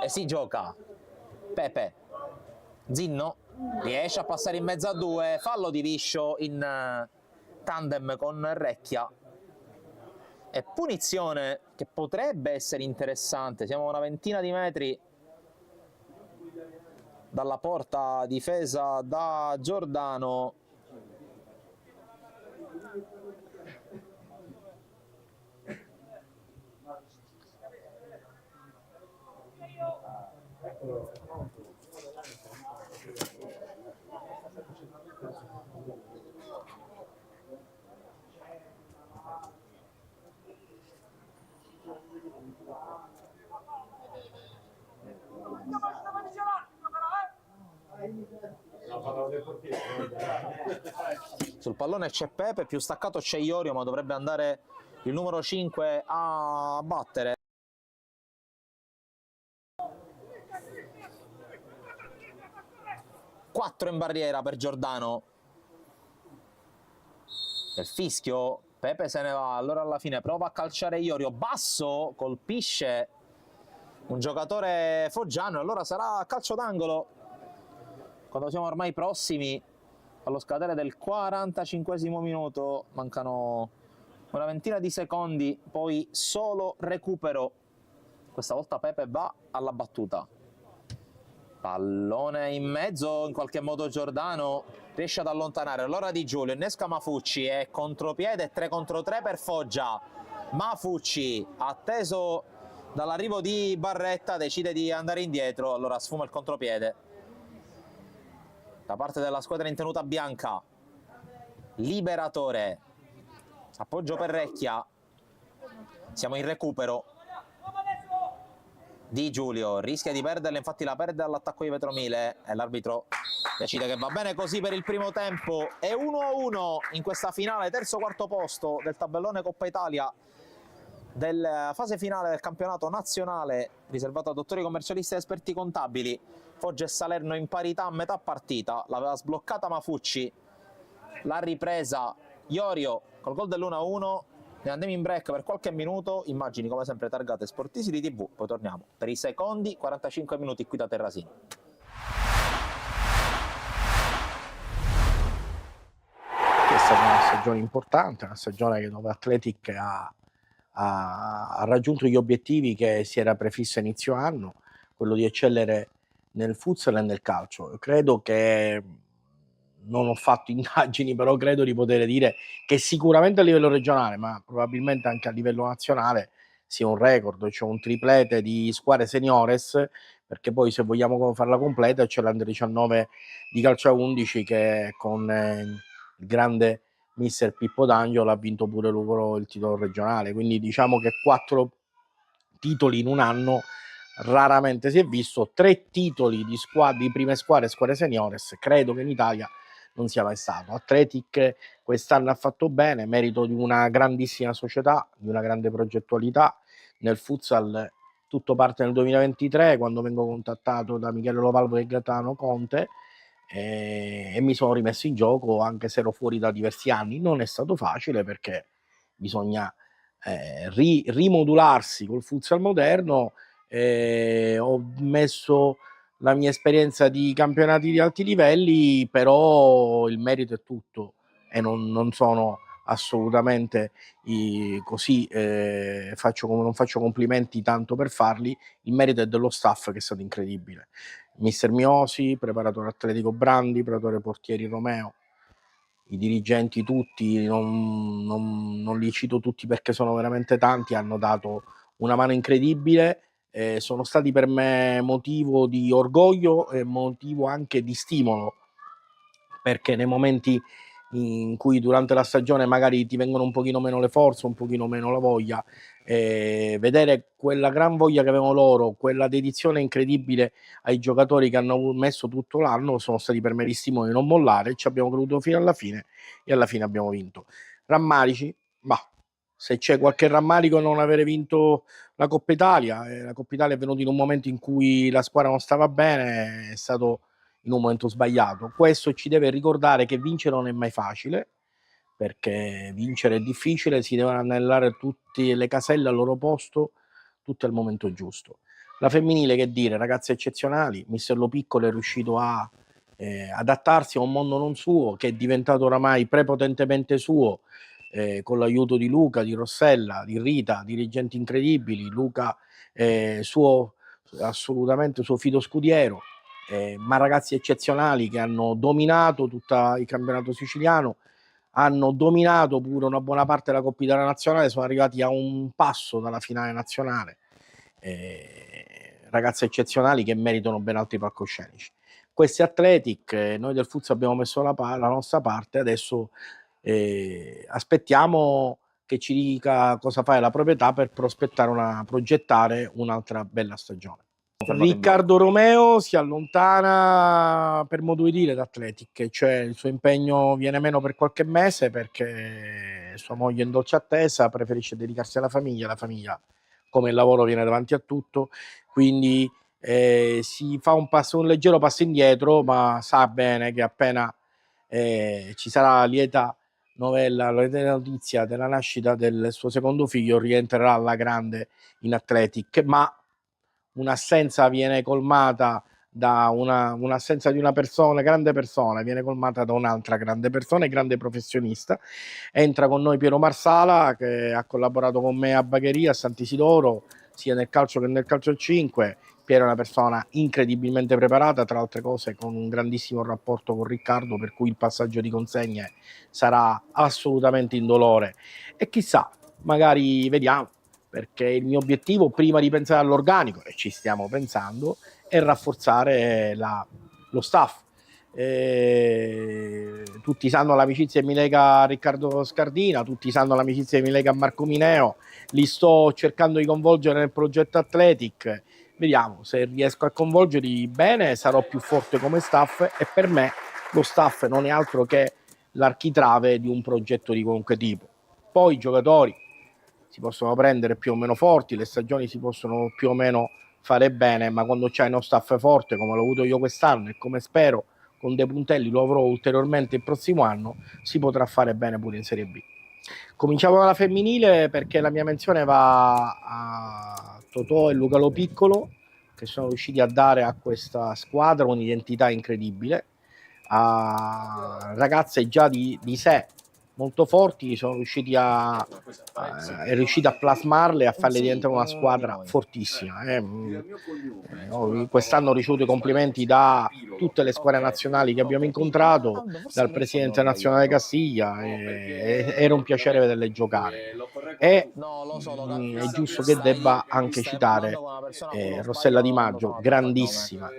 E si gioca Pepe, Zinno riesce a passare in mezzo a due, fallo di liscio in tandem con Recchia e punizione che potrebbe essere interessante, siamo a una ventina di metri dalla porta difesa da Giordano. Sul pallone c'è Pepe, più staccato c'è Iorio, ma dovrebbe andare il numero 5 a battere. Quattro in barriera per Giordano. Il fischio, Pepe se ne va, allora alla fine prova a calciare Iorio, basso, colpisce un giocatore foggiano, allora sarà calcio d'angolo quando siamo ormai prossimi allo scadere del 45esimo minuto, mancano una ventina di secondi, poi solo recupero. Questa volta Pepe va alla battuta, pallone in mezzo, in qualche modo Giordano riesce ad allontanare, allora Di Giulio innesca Mafucci e contropiede 3 contro 3 per Foggia. Mafucci, atteso dall'arrivo di Barretta, decide di andare indietro, allora sfuma il contropiede da parte della squadra in tenuta bianca. Liberatore, appoggio per Recchia, siamo in recupero. Di Giulio rischia di perderla, infatti la perde all'attacco di Vetromile e l'arbitro decide che va bene così per il primo tempo. È 1-1 in questa finale, terzo quarto posto del tabellone Coppa Italia della fase finale del campionato nazionale riservato a dottori commercialisti e esperti contabili. Foggia e Salerno in parità a metà partita, l'aveva sbloccata Mafucci, l'ha ripresa Iorio col gol dell'1-1. Ne andiamo in break per qualche minuto, immagini come sempre targate Sportisili TV, poi torniamo per i secondi 45 minuti qui da Terrasini. Questa è una stagione importante, una stagione dove Athletic ha raggiunto gli obiettivi che si era prefisso a inizio anno, quello di eccellere nel futsal e nel calcio. Credo che, non ho fatto indagini, però credo di poter dire che sicuramente a livello regionale, ma probabilmente anche a livello nazionale, sia un record, cioè un triplete di squadre seniores, perché poi se vogliamo farla completa c'è l'Under 19 di calcio a 11 che con il grande mister Pippo D'Angelo ha vinto pure loro il titolo regionale, quindi diciamo che 4 titoli in un anno raramente si è visto, 3 titoli di prime squadre seniores, credo che in Italia non sia mai stato. Athletic quest'anno ha fatto bene, merito di una grandissima società, di una grande progettualità. Nel futsal tutto parte nel 2023, quando vengo contattato da Michele Lovalvo e Gaetano Conte, e mi sono rimesso in gioco anche se ero fuori da diversi anni. Non è stato facile perché bisogna rimodularsi col futsal moderno. Ho messo la mia esperienza di campionati di alti livelli, però il merito è tutto e non sono assolutamente così, non faccio complimenti tanto per farli. Il merito è dello staff, che è stato incredibile. Mister Miosi, preparatore atletico Brandi, preparatore portieri Romeo, i dirigenti tutti, non li cito tutti perché sono veramente tanti, hanno dato una mano incredibile, sono stati per me motivo di orgoglio e motivo anche di stimolo, perché nei momenti in cui durante la stagione magari ti vengono un pochino meno le forze, un pochino meno la voglia, vedere quella gran voglia che avevano loro, quella dedizione incredibile ai giocatori che hanno messo tutto l'anno, sono stati per me gli stimoli di non mollare. Ci abbiamo creduto fino alla fine e alla fine abbiamo vinto. Rammarici? Ma se c'è qualche rammarico non avere vinto la Coppa Italia, la Coppa Italia è venuta in un momento in cui la squadra non stava bene, è stato in un momento sbagliato. Questo ci deve ricordare che vincere non è mai facile, perché vincere è difficile, si devono anellare tutte le caselle al loro posto, tutte al momento giusto. La femminile, che dire, ragazzi eccezionali, mister Lo Piccolo è riuscito a adattarsi a un mondo non suo, che è diventato oramai prepotentemente suo, con l'aiuto di Luca, di Rossella, di Rita, dirigenti incredibili. Luca assolutamente suo fido scudiero, ma ragazzi eccezionali che hanno dominato tutto il campionato siciliano, hanno dominato pure una buona parte della Coppa Italia nazionale, sono arrivati a un passo dalla finale nazionale. Ragazzi eccezionali che meritano ben altri palcoscenici. Questi Athletic, noi del futsal abbiamo messo la nostra parte, adesso aspettiamo che ci dica cosa fa la proprietà per progettare un'altra bella stagione. Riccardo Romeo si allontana per modo di dire da Athletic, cioè il suo impegno viene meno per qualche mese perché sua moglie è in dolce attesa, preferisce dedicarsi alla famiglia come il lavoro viene davanti a tutto, quindi si fa un leggero passo indietro, ma sa bene che appena ci sarà la lieta notizia della nascita del suo secondo figlio, rientrerà alla grande in Athletic, ma un'assenza viene colmata da un'assenza di una persona, grande persona, viene colmata da un'altra grande persona e grande professionista. Entra con noi Piero Marsala, che ha collaborato con me a Bagheria, a Sant'Isidoro, sia nel calcio che nel calcio al 5. Piero è una persona incredibilmente preparata, tra altre cose con un grandissimo rapporto con Riccardo, per cui il passaggio di consegne sarà assolutamente indolore. E chissà, magari vediamo, perché il mio obiettivo, prima di pensare all'organico, e ci stiamo pensando, è rafforzare lo staff. Tutti sanno l'amicizia che mi lega a Riccardo Scardina, tutti sanno l'amicizia che mi lega a Marco Mineo, li sto cercando di coinvolgere nel progetto Athletic. Vediamo, se riesco a coinvolgerli bene sarò più forte come staff, e per me lo staff non è altro che l'architrave di un progetto di qualunque tipo. Poi i giocatori si possono prendere più o meno forti, le stagioni si possono più o meno fare bene, ma quando c'hai uno staff forte come l'ho avuto io quest'anno e come spero con De Puntelli lo avrò ulteriormente il prossimo anno, si potrà fare bene pure in Serie B. Cominciamo dalla femminile, perché la mia menzione va a Totò e Luca Lo Piccolo, che sono riusciti a dare a questa squadra un'identità incredibile, a ragazze già di sé molto forti, sono riusciti è riuscito a plasmarle e a farle diventare una squadra fortissima. Quest'anno ho ricevuto i complimenti da tutte le squadre nazionali che abbiamo incontrato, dal presidente nazionale Castiglia, era un piacere vederle giocare. E è giusto che debba anche citare Rossella Di Maggio, grandissima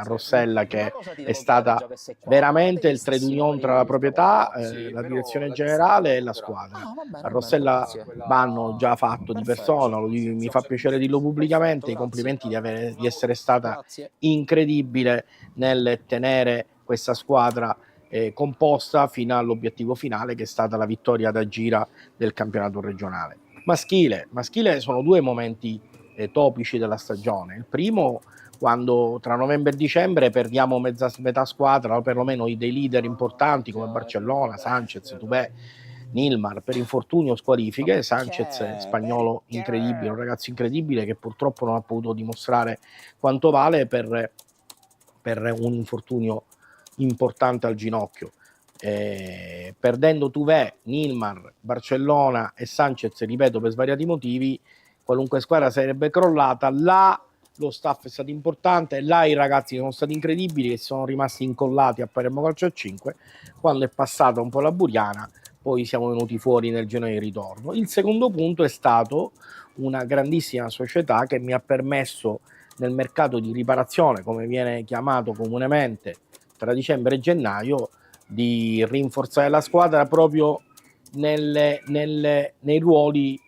Rossella, che è stata veramente il trade union tra la proprietà, la direzione generale e la squadra. A Rossella vanno già fatto di persona, mi fa piacere dirlo pubblicamente, i complimenti di essere stata incredibile nel tenere questa squadra composta fino all'obiettivo finale, che è stata la vittoria da gira del campionato regionale. Maschile sono due momenti topici della stagione. Il primo, quando tra novembre e dicembre perdiamo metà squadra, o perlomeno dei leader importanti come Barcellona, Sanchez, Tubè, Nilmar per infortunio o squalifiche. Sanchez è spagnolo incredibile, un ragazzo incredibile che purtroppo non ha potuto dimostrare quanto vale per un infortunio importante al ginocchio. Perdendo Tuvè, Nilmar, Barcellona e Sanchez, ripeto, per svariati motivi, qualunque squadra sarebbe crollata. Là lo staff è stato importante, là i ragazzi sono stati incredibili, che sono rimasti incollati a Palermo Calcio a 5. Quando è passata un po' la buriana, poi siamo venuti fuori nel girone di ritorno. Il secondo punto è stato una grandissima società che mi ha permesso, nel mercato di riparazione, come viene chiamato comunemente, tra dicembre e gennaio, di rinforzare la squadra proprio nei ruoli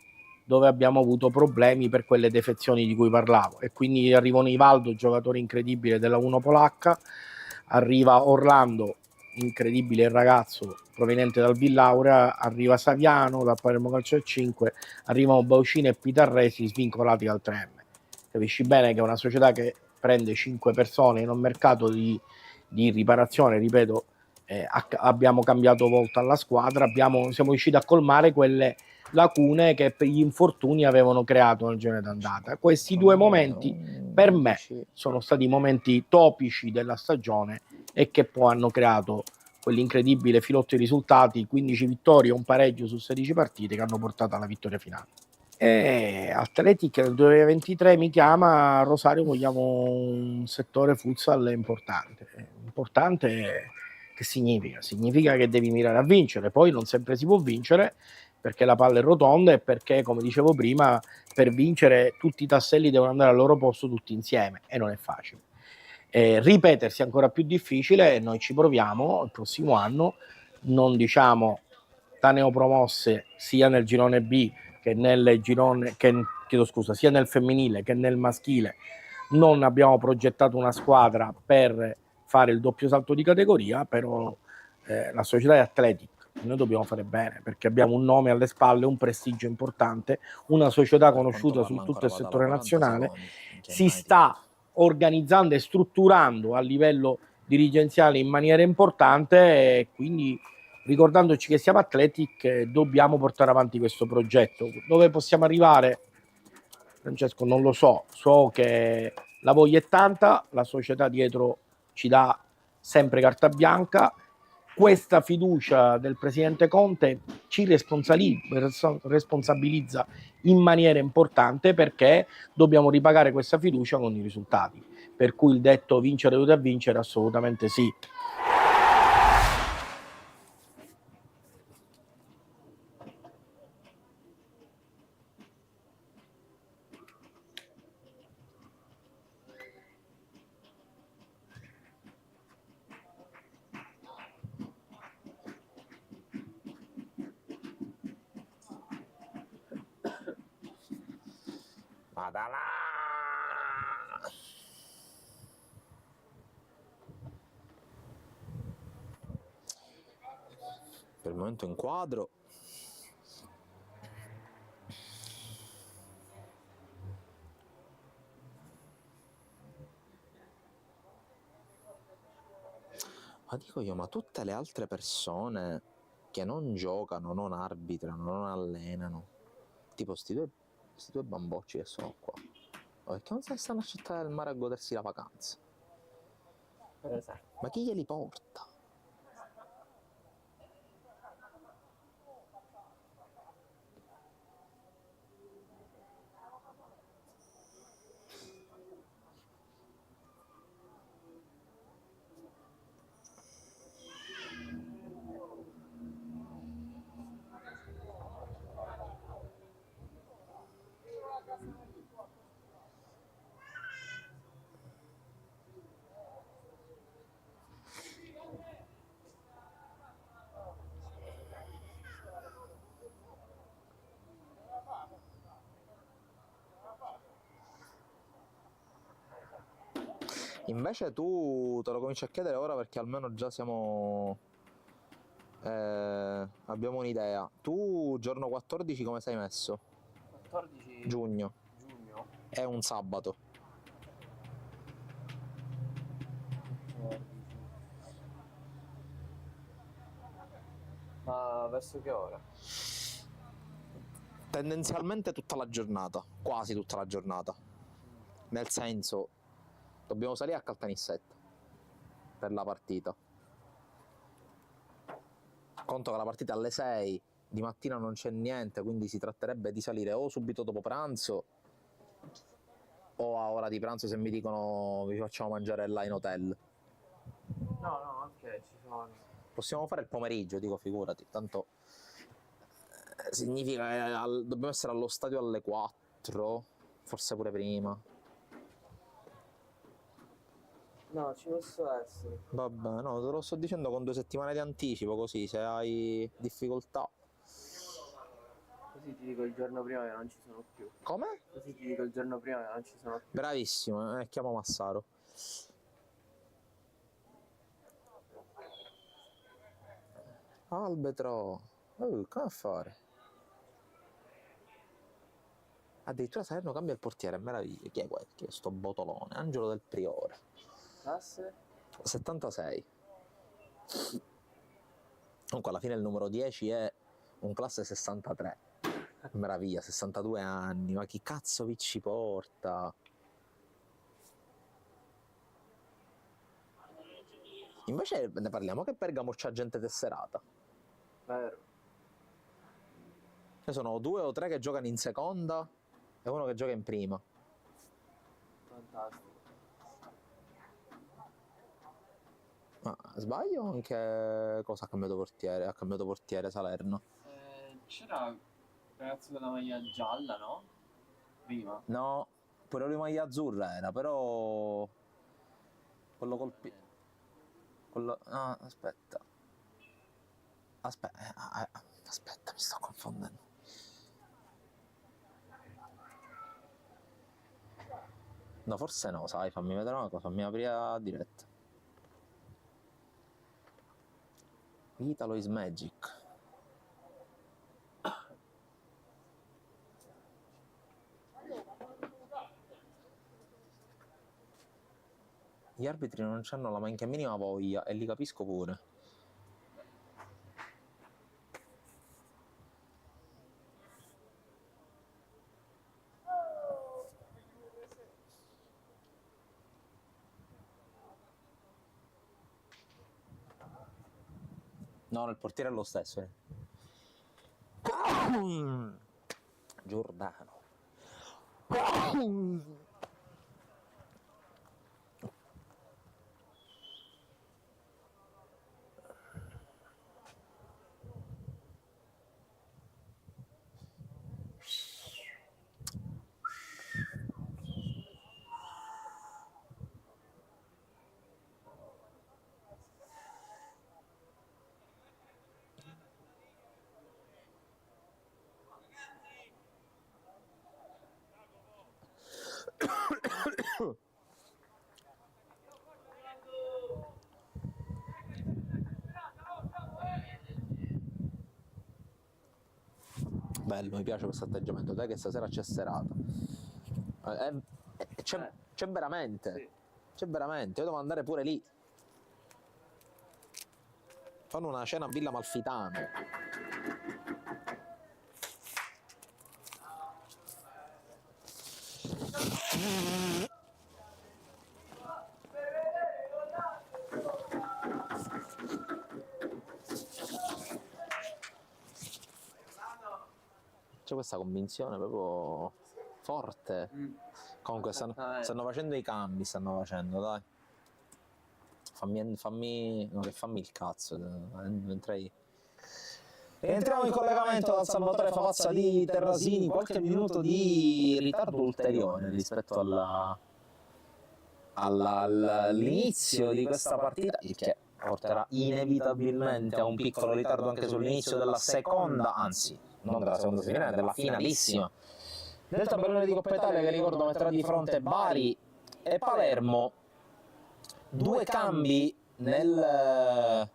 dove abbiamo avuto problemi per quelle defezioni di cui parlavo. E quindi arriva Nivaldo, giocatore incredibile della 1 polacca, arriva Orlando, incredibile ragazzo proveniente dal Villaura, arriva Saviano da Palermo Calcio a 5, arrivano Baucini e Pitarresi svincolati dal 3M. Capisci bene che è una società che prende 5 persone in un mercato di riparazione, ripeto, abbiamo cambiato volta alla squadra, siamo riusciti a colmare quelle lacune che per gli infortuni avevano creato nel girone d'andata. Questi due momenti per me sono stati momenti topici della stagione e che poi hanno creato quell'incredibile filotto di risultati, 15 vittorie, un pareggio su 16 partite, che hanno portato alla vittoria finale. E Athletic nel 2023 mi chiama: Rosario, vogliamo un settore futsal importante. Importante che significa? Significa che devi mirare a vincere, poi non sempre si può vincere perché la palla è rotonda e perché, come dicevo prima, per vincere tutti i tasselli devono andare al loro posto tutti insieme e non è facile. Ripetersi è ancora più difficile e noi ci proviamo il prossimo anno, non diciamo da neopromosse sia nel girone B che nel girone, sia nel femminile che nel maschile. Non abbiamo progettato una squadra per fare il doppio salto di categoria, però la società è Athletic, noi dobbiamo fare bene perché abbiamo un nome alle spalle, un prestigio importante, una società conosciuta su tutto il settore nazionale, si sta organizzando e strutturando a livello dirigenziale in maniera importante e quindi, ricordandoci che siamo Athletic, dobbiamo portare avanti questo progetto. Dove possiamo arrivare, Francesco, non lo so che la voglia è tanta, la società dietro ci dà sempre carta bianca. Questa fiducia del presidente Conte ci responsabilizza in maniera importante perché dobbiamo ripagare questa fiducia con i risultati. Per cui il detto vincere aiuta a vincere, assolutamente sì. Madonna! Per il momento in quadro. Ma dico io, ma tutte le altre persone che non giocano, non arbitrano, non allenano, tipo sti due bambocci che sono qua, ma perché non se ne stanno a città del mare a godersi la vacanza? Ma chi glieli porta? Invece tu te lo cominci a chiedere ora perché almeno già siamo... abbiamo un'idea. Tu giorno 14 come sei messo? 14 Giugno. giugno. È un sabato. Ma verso che ora? Tendenzialmente tutta la giornata, quasi tutta la giornata. Nel senso, dobbiamo salire a Caltanissetta per la partita. Conto che la partita è alle 6, di mattina non c'è niente, quindi si tratterebbe di salire o subito dopo pranzo o a ora di pranzo se mi dicono vi facciamo mangiare là in hotel. No, ok, ci sono. Possiamo fare il pomeriggio, dico figurati, tanto significa che dobbiamo essere allo stadio alle 4, forse pure prima. No, ci posso essere. Vabbè, no, te lo sto dicendo con 2 settimane di anticipo, così se hai difficoltà. Così ti dico il giorno prima che non ci sono più. Come? Così ti dico il giorno prima che non ci sono più. Bravissimo, chiamo Massaro. Albetro, come a fare? Addirittura Salerno cambia il portiere, meraviglia. Chi è questo? Chi è sto botolone? Angelo del Priore. Classe? 76. Comunque alla fine il numero 10 è un classe 63. Meraviglia, 62 anni, ma chi cazzo vi ci porta? Invece ne parliamo che Bergamo c'ha gente tesserata. Vero. Ce sono 2 o 3 che giocano in seconda e uno che gioca in prima. Fantastico. Ma sbaglio anche cosa ha cambiato portiere? Ha cambiato portiere Salerno. C'era il ragazzo con la maglia gialla, no? Prima. No, pure lui maglia azzurra era, però quello colpito. Quello. No, aspetta. Aspetta, mi sto confondendo. No, forse no, sai, fammi vedere una cosa, fammi aprire la diretta. Italo is magic. Gli arbitri non c'hanno la manca minima voglia e li capisco pure. No, il portiere è lo stesso. Giordano. Bello, mi piace questo atteggiamento, dai che stasera c'è serata. C'è veramente. Sì. C'è veramente, io devo andare pure lì. Fanno una cena a Villa Malfitano. C'è questa convinzione proprio forte. Comunque stanno facendo i cambi, dai. Fammi il cazzo. Entriamo in collegamento dal Salvatore Favazza di Terrasini, qualche minuto di ritardo ulteriore rispetto all'inizio di questa partita, il che porterà inevitabilmente a un piccolo ritardo anche sull'inizio della seconda, anzi non della seconda semifinale, della finalissima del tabellone di Coppa Italia, che ricordo metterà di fronte Bari e Palermo. 2 cambi nel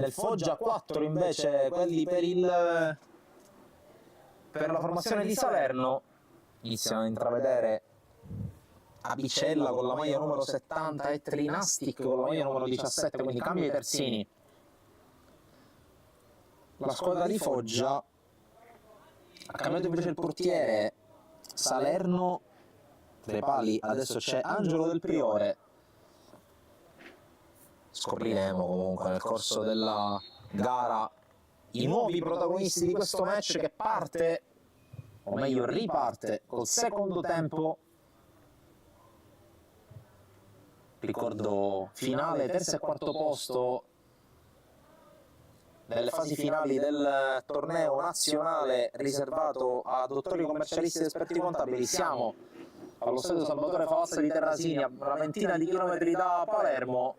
Foggia, 4 invece quelli per la formazione di Salerno. Iniziano a intravedere Apicella con la maglia numero 70 e Trinastic con la maglia numero 17, quindi cambia i terzini. La squadra di Foggia ha cambiato invece il portiere, Salerno tra i pali, adesso c'è Angelo Del Priore. Scopriremo comunque nel corso della gara i nuovi protagonisti di questo match che parte, o meglio riparte, col secondo tempo. Ricordo finale, terzo e quarto posto nelle fasi finali del torneo nazionale riservato a dottori commercialisti ed esperti contabili. Siamo allo stadio Salvatore Favazza di Terrasini, a una ventina di chilometri da Palermo.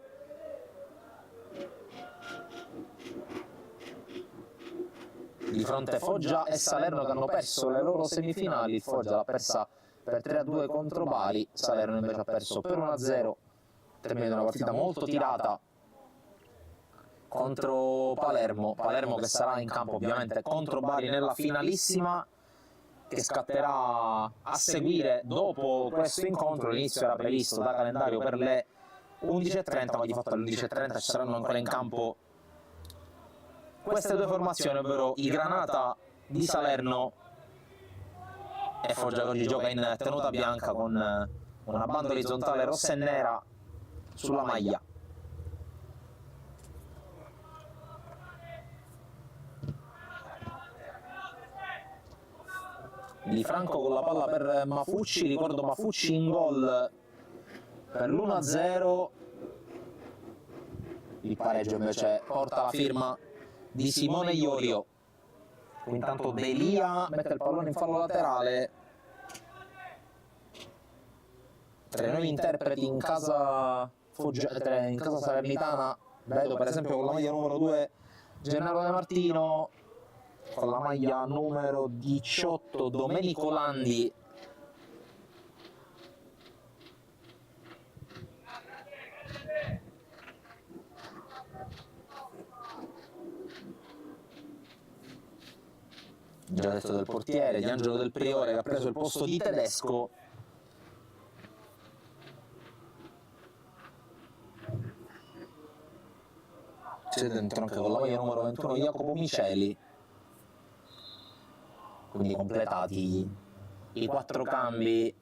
Di fronte Foggia e Salerno che hanno perso le loro semifinali. Il Foggia l'ha persa per 3-2 contro Bari, Salerno invece ha perso per 1-0, termine di una partita molto tirata contro Palermo che sarà in campo ovviamente contro Bari nella finalissima che scatterà a seguire dopo questo incontro. L'inizio era previsto da calendario per le 11:30, ma di fatto alle 11:30 ci saranno ancora in campo queste due formazioni, ovvero i Granata di Salerno e Foggia che oggi gioca in tenuta bianca con una banda orizzontale rossa e nera sulla maglia. Di Franco con la palla per Mafucci, ricordo Mafucci in gol per l'1-0. Il pareggio invece porta la firma di Simone Iorio. Intanto Delia mette il pallone in fallo laterale. Tra i nuovi interpreti in casa salernitana vedo per esempio con la maglia numero 2 Gennaro De Martino, con la maglia numero 18 Domenico Landi, già detto del portiere, di Angelo Del Priore che ha preso il posto di Tedesco. C'è dentro anche con la maglia numero 21 Jacopo Miceli, quindi completati i 4 cambi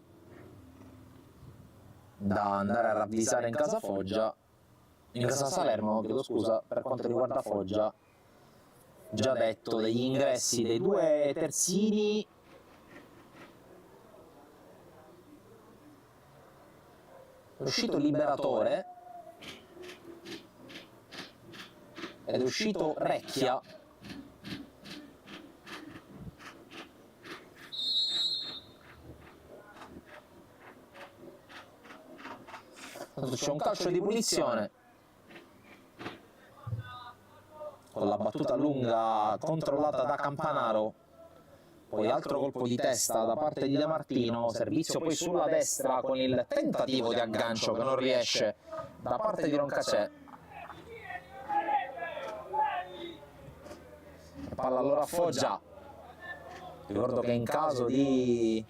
da andare a ravvisare in casa Foggia, in casa Salerno, chiedo scusa, per quanto riguarda Foggia. Già detto degli ingressi dei 2 terzini, è uscito Liberatore ed è uscito Recchia. C'è un calcio di punizione con la battuta lunga controllata da Campanaro, poi altro colpo di testa da parte di De Martino, servizio poi sulla destra con il tentativo di aggancio che non riesce da parte di Roncacè. Palla allora a Foggia. Ricordo che in caso di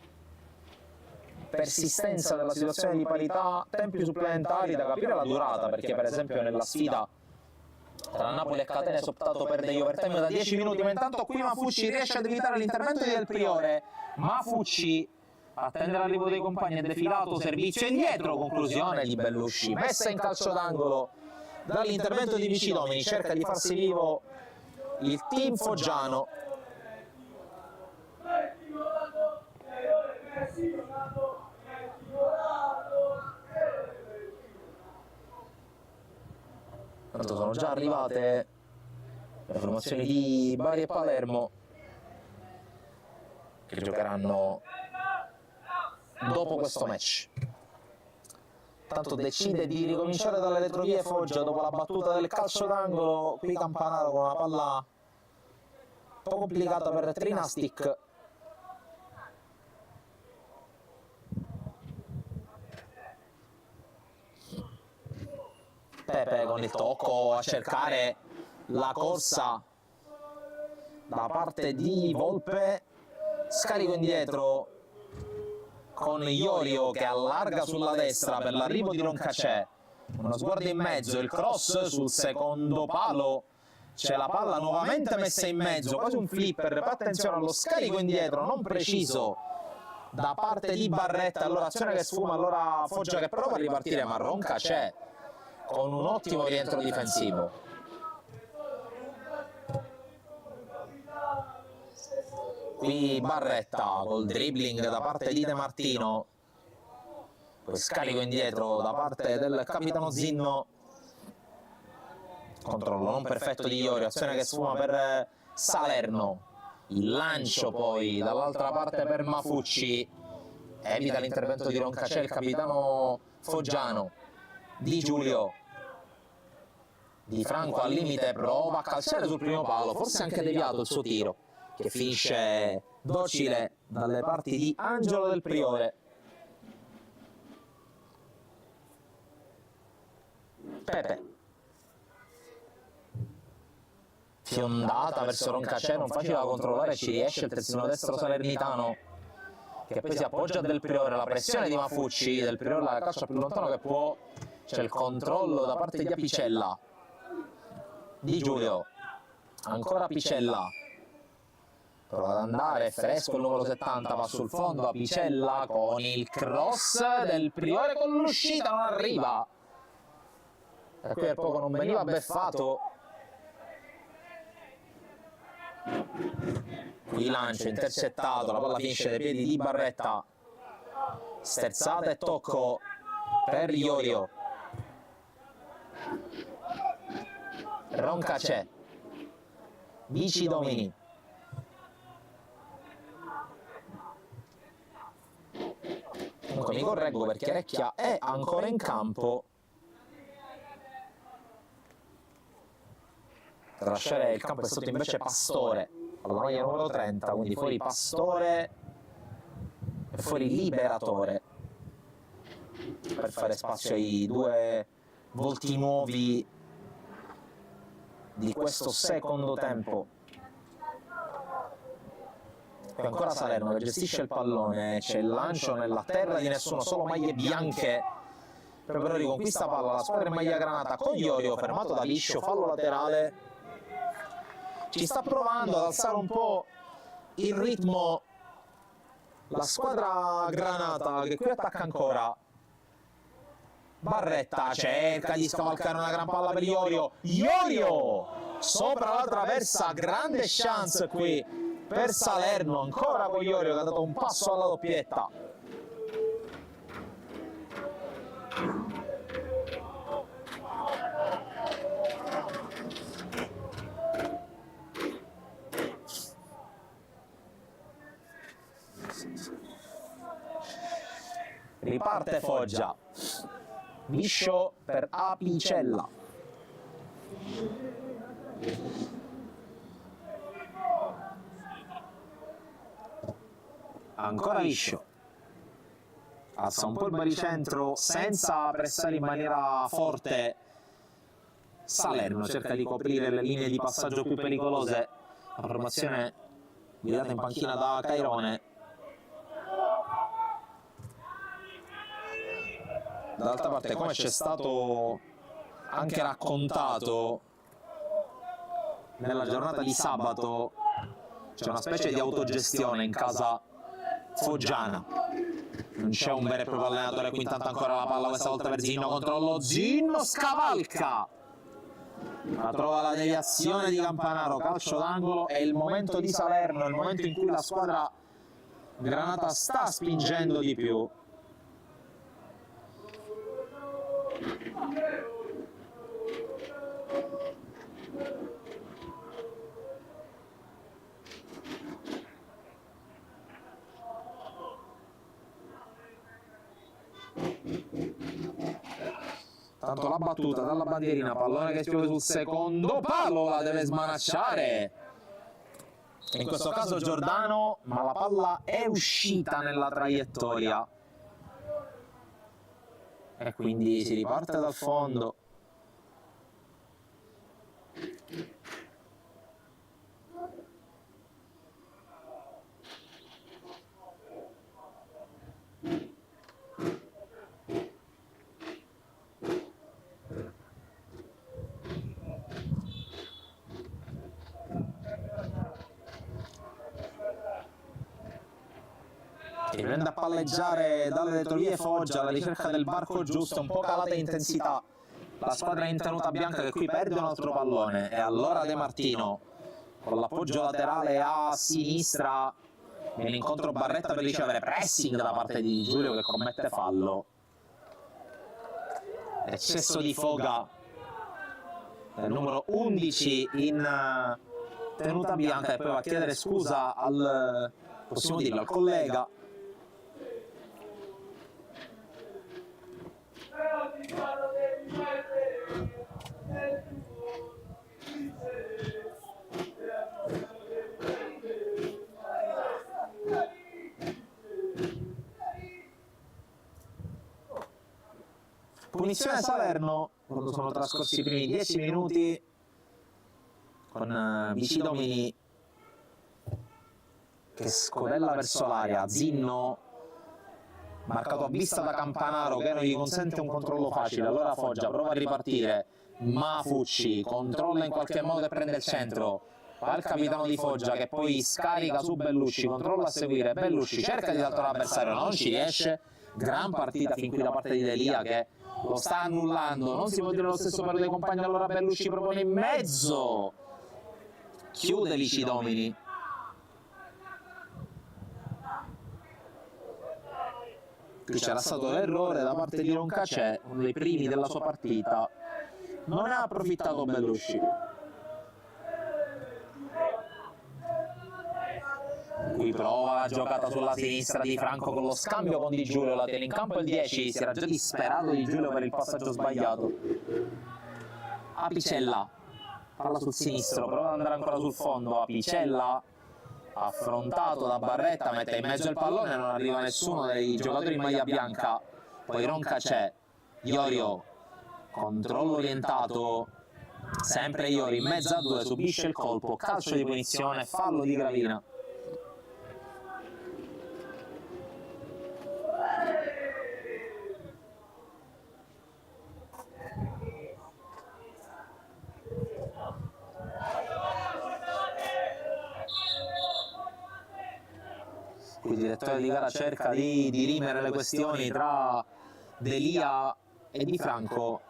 persistenza della situazione di parità, tempi supplementari da capire la durata, perché per esempio nella sfida tra Napoli e Catania si è optato per degli overtime da 10 minuti, ma intanto qui Mafucci riesce ad evitare l'intervento di Del Priore. Mafucci attende l'arrivo dei compagni, è defilato, servizio indietro, conclusione di Bellusci, messa in calcio d'angolo dall'intervento di Bicidomini, cerca di farsi vivo il team foggiano. Tanto sono già arrivate le formazioni di Bari e Palermo che giocheranno dopo questo match. Tanto decide di ricominciare dalle retrovie Foggia dopo la battuta del calcio d'angolo. Qui Campanaro con una palla un po' complicata per Trinastic. Pepe con il tocco a cercare la corsa da parte di Volpe, scarico indietro con Iorio che allarga sulla destra per l'arrivo di Roncacè, uno sguardo in mezzo, il cross sul secondo palo, c'è la palla nuovamente messa in mezzo, quasi un flipper, poi attenzione allo scarico indietro non preciso da parte di Barretta, allora azione che sfuma, allora Foggia che prova a ripartire, ma Roncacè con un ottimo rientro difensivo. Qui Barretta col dribbling da parte di De Martino, poi scarico indietro da parte del capitano Zinno, controllo non perfetto di Iorio, azione che sfuma per Salerno, il lancio poi dall'altra parte per Mafucci, evita l'intervento di Roncacè il capitano foggiano. Di Giulio, Di Franco al limite prova a calciare sul primo palo, forse anche deviato il suo tiro, che finisce docile dalle parti di Angelo Del Priore. Pepe, fiondata verso Roncacè, non facile da controllare, ci riesce il terzino destro salernitano, che poi si appoggia a Del Priore, la pressione di Mafucci, Del Priore la calcia più lontano che può, c'è il controllo da parte di Apicella. Di Giulio, ancora Apicella, prova ad andare, fresco il numero 70, va sul fondo, Apicella con il cross Del Priore con l'uscita, non arriva, e qui per poco non veniva beffato. Qui lancio intercettato, la palla finisce dai piedi di Barretta, sterzata e tocco per Iorio. Roncacè, Bici Domini, comunque mi correggo perché Recchia è ancora in campo per lasciare il campo. È stato invece Pastore alla maglia numero 30, quindi fuori Pastore e fuori Liberatore per fare spazio ai due volti nuovi di questo secondo tempo. E ancora Salerno che gestisce il pallone, c'è il lancio nella terra di nessuno, solo maglie bianche. Però riconquista palla la squadra in maglia granata con Iorio, fermato da Liscio, fallo laterale. Ci sta provando ad alzare un po' il ritmo la squadra granata, che qui attacca ancora. Barretta cerca di scavalcare una gran palla per Iorio, sopra la traversa, grande chance qui per Salerno, ancora con Iorio che ha dato un passo alla doppietta. Riparte Foggia, Viscio per Apicella, ancora Viscio, alza un po' il baricentro senza pressare in maniera forte. Salerno cerca di coprire le linee di passaggio più pericolose, la formazione guidata in panchina da Cairone. D'altra parte, come c'è stato anche raccontato nella giornata di sabato, c'è una specie di autogestione in casa foggiana. Non c'è un vero e proprio allenatore, qui intanto ancora la palla, questa volta per Zinno, controllo, Zinno scavalca! Ma trova la deviazione di Campanaro, calcio d'angolo, è il momento di Salerno, è il momento in cui la squadra granata sta spingendo di più. Tanto la battuta dalla bandierina, pallone che spiove sul secondo palo, la deve smanacciare. In questo caso Giordano, ma la palla è uscita nella traiettoria. E quindi si riparte dal fondo. Prende a palleggiare dalle retrovie Foggia alla ricerca del varco giusto, un po' calata in intensità. La squadra in tenuta bianca che qui perde un altro pallone, e allora De Martino con l'appoggio laterale a sinistra viene incontro Barretta per ricevere pressing da parte di Giulio che commette fallo. Eccesso di foga del numero 11 in tenuta bianca, e poi va a chiedere scusa al, possiamo dirlo, al collega. Punizione Salerno quando sono trascorsi i primi 10 minuti, con Vici Domini che scodella verso l'aria. Zinno marcato a vista da Campanaro che non gli consente un controllo facile, allora Foggia prova a ripartire, Mafucci controlla in qualche modo e prende il centro, va il capitano di Foggia che poi scarica su Bellusci, controlla a seguire, Bellusci cerca di saltare l'avversario, non ci riesce. Gran partita fin qui da parte di Delia che lo sta annullando, non si può dire lo stesso per i compagni, allora Bellusci propone in mezzo, chiude Vici Domini. Qui c'era stato l'errore da parte di Roncacè, uno dei primi della sua partita, non ne ha approfittato Bellusci. Qui prova la giocata sulla sinistra di Franco con lo scambio con Di Giulio, la tiene in campo il 10, si era già disperato Di Giulio per il passaggio sbagliato. Apicella, palla sul sinistro, prova ad andare ancora sul fondo, Apicella affrontato da Barretta, mette in mezzo il pallone, non arriva nessuno dei giocatori in maglia bianca, poi Roncacè, Iorio, controllo orientato, sempre Iorio in mezzo a due, subisce il colpo, calcio di punizione, fallo di Gravina. Il direttore di gara cerca di dirimere le questioni tra Delia e Di Franco.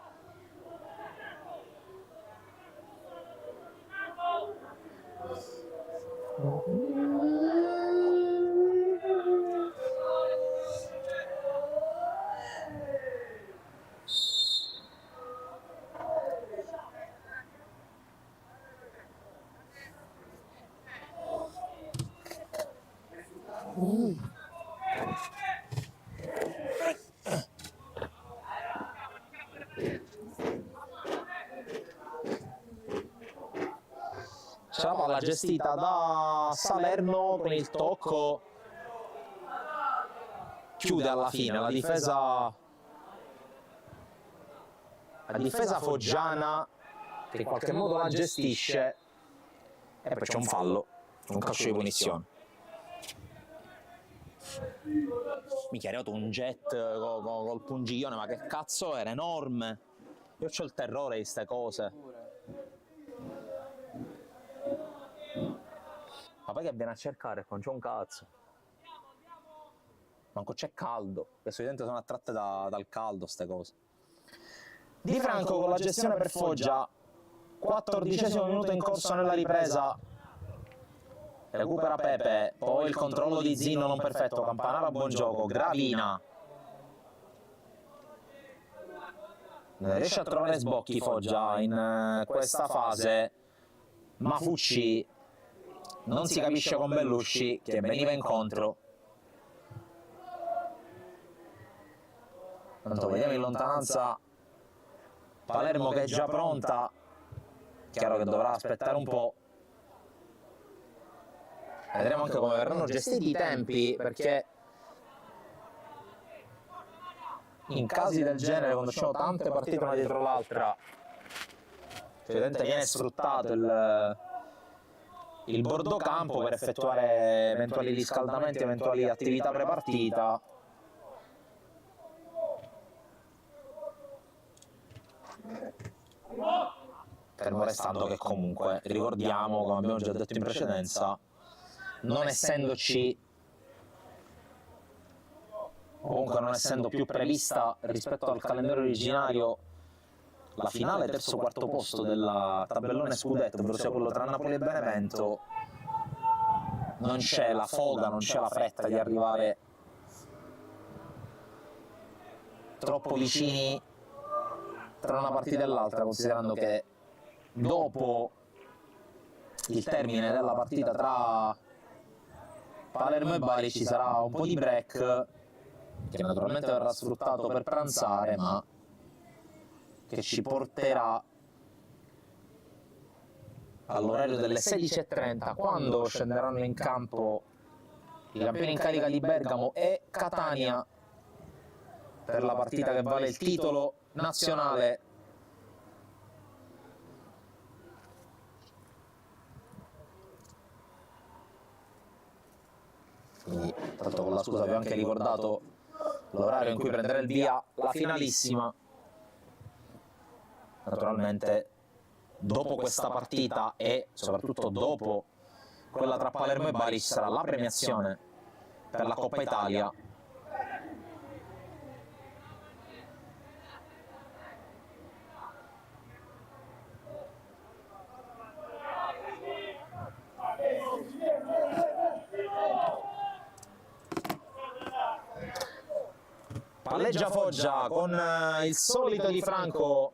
C'è la palla gestita da Salerno con il tocco, chiude alla fine la difesa foggiana che in qualche modo la gestisce, e poi c'è un fallo, un calcio di punizione. Mi è arrivato un jet col pungiglione, ma che cazzo era, enorme. Io c'ho il terrore di ste cose. Ma poi che viene a cercare, non c'è un cazzo. Manco c'è caldo, che solitamente sono attratte dal caldo ste cose. Di Franco con la gestione per Foggia, 14° minuto in corso nella ripresa. Recupera Pepe, poi il controllo di Zinno non perfetto, Campanaro a buon gioco, Gravina. Riesce a trovare sbocchi Foggia in questa fase. Mafucci non si capisce con Bellusci che veniva incontro. Tanto vediamo in lontananza Palermo che è già pronta, chiaro che dovrà aspettare un po'. Vedremo anche come verranno gestiti i tempi, perché in casi del genere, quando ci sono tante partite una dietro l'altra, evidentemente viene sfruttato il bordo campo per effettuare eventuali riscaldamenti, eventuali attività prepartita. Fermo restando che comunque, ricordiamo, come abbiamo già detto in precedenza, non essendoci comunque non essendo più prevista rispetto al calendario originario la finale terzo quarto posto del tabellone scudetto, ovvero sia quello tra Napoli e Benevento, non c'è la foga, non c'è la fretta di arrivare troppo vicini tra una partita e l'altra, considerando che dopo il termine della partita tra Palermo e Bari ci sarà un po' di break che naturalmente verrà sfruttato per pranzare, ma che ci porterà all'orario delle 16:30, quando scenderanno in campo i campioni in carica di Bergamo e Catania per la partita che vale il titolo nazionale. Quindi, tanto con la scusa vi ho anche ricordato l'orario in cui prenderà il via la finalissima. Naturalmente dopo questa partita e soprattutto dopo quella tra Palermo e Bari ci sarà la premiazione per la Coppa Italia. Palleggia Foggia con il solito Di Franco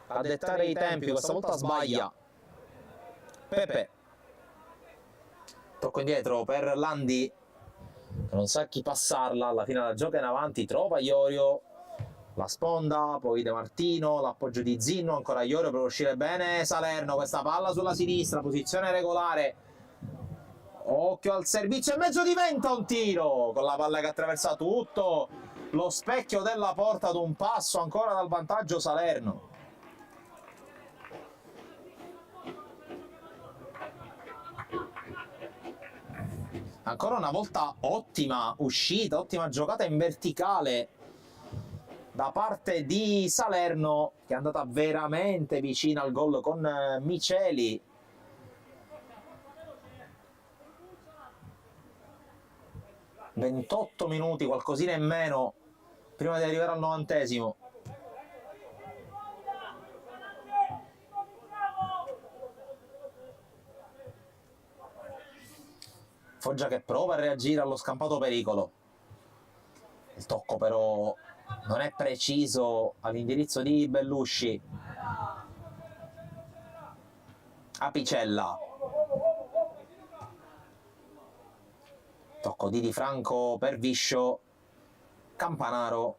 a dettare i tempi, questa volta sbaglia Pepe. Tocco indietro per Landi, che non sa chi passarla, alla fine la gioca in avanti, trova Iorio, la sponda, poi De Martino, l'appoggio di Zinno, ancora Iorio per uscire bene Salerno, questa palla sulla sinistra, posizione regolare, occhio al servizio e mezzo, diventa un tiro con la palla che attraversa tutto lo specchio della porta ad un passo ancora dal vantaggio Salerno. Ancora una volta ottima uscita, ottima giocata in verticale da parte di Salerno, che è andata veramente vicina al gol con Miceli. ...28 minuti, qualcosina in meno, prima di arrivare al 90°. Foggia che prova a reagire allo scampato pericolo. Il tocco però non è preciso all'indirizzo di Bellusci. Apicella. Tocco di Franco per Viscio. Campanaro.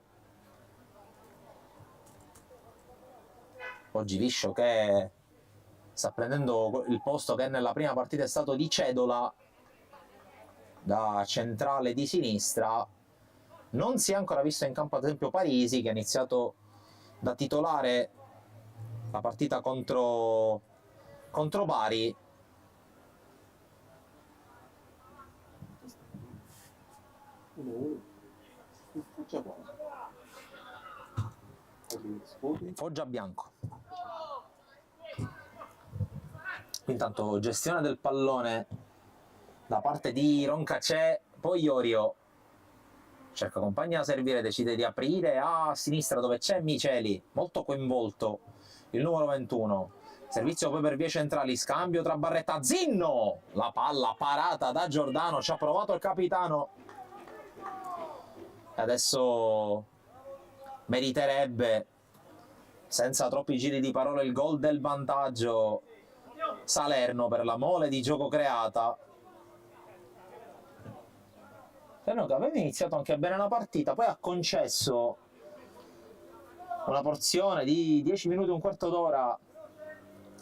Oggi Viscio che sta prendendo il posto che nella prima partita è stato di Cedola, da centrale di sinistra. Non si è ancora visto in campo ad esempio Parisi, che ha iniziato da titolare la partita contro Bari. Foggia bianco. Intanto gestione del pallone da parte di Roncacè, poi Iorio cerca compagni a servire, decide di aprire a sinistra dove c'è Miceli, molto coinvolto il numero 21. Servizio poi per vie centrali, scambio tra Barretta, Zinno, la palla parata da Giordano, ci ha provato il capitano e adesso meriterebbe senza troppi giri di parole il gol del vantaggio Salerno per la mole di gioco creata. Salerno che aveva iniziato anche bene la partita, poi ha concesso una porzione di 10 minuti, un quarto d'ora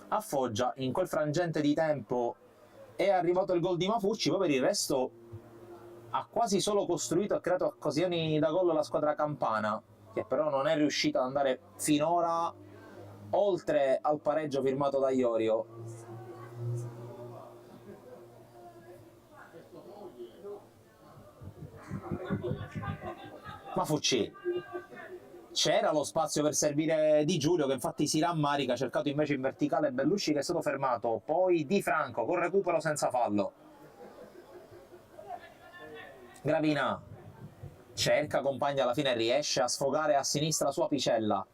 a Foggia. In quel frangente di tempo è arrivato il gol di Mafucci, poi per il resto ha quasi solo costruito e creato occasioni da gol la squadra campana, che però non è riuscita ad andare finora oltre al pareggio firmato da Iorio. Mafucci, c'era lo spazio per servire Di Giulio, che infatti si rammarica, ha cercato invece in verticale Bellusci che è stato fermato, poi Di Franco con recupero senza fallo. Gravina cerca compagni, alla fine riesce a sfogare a sinistra la sua Picella.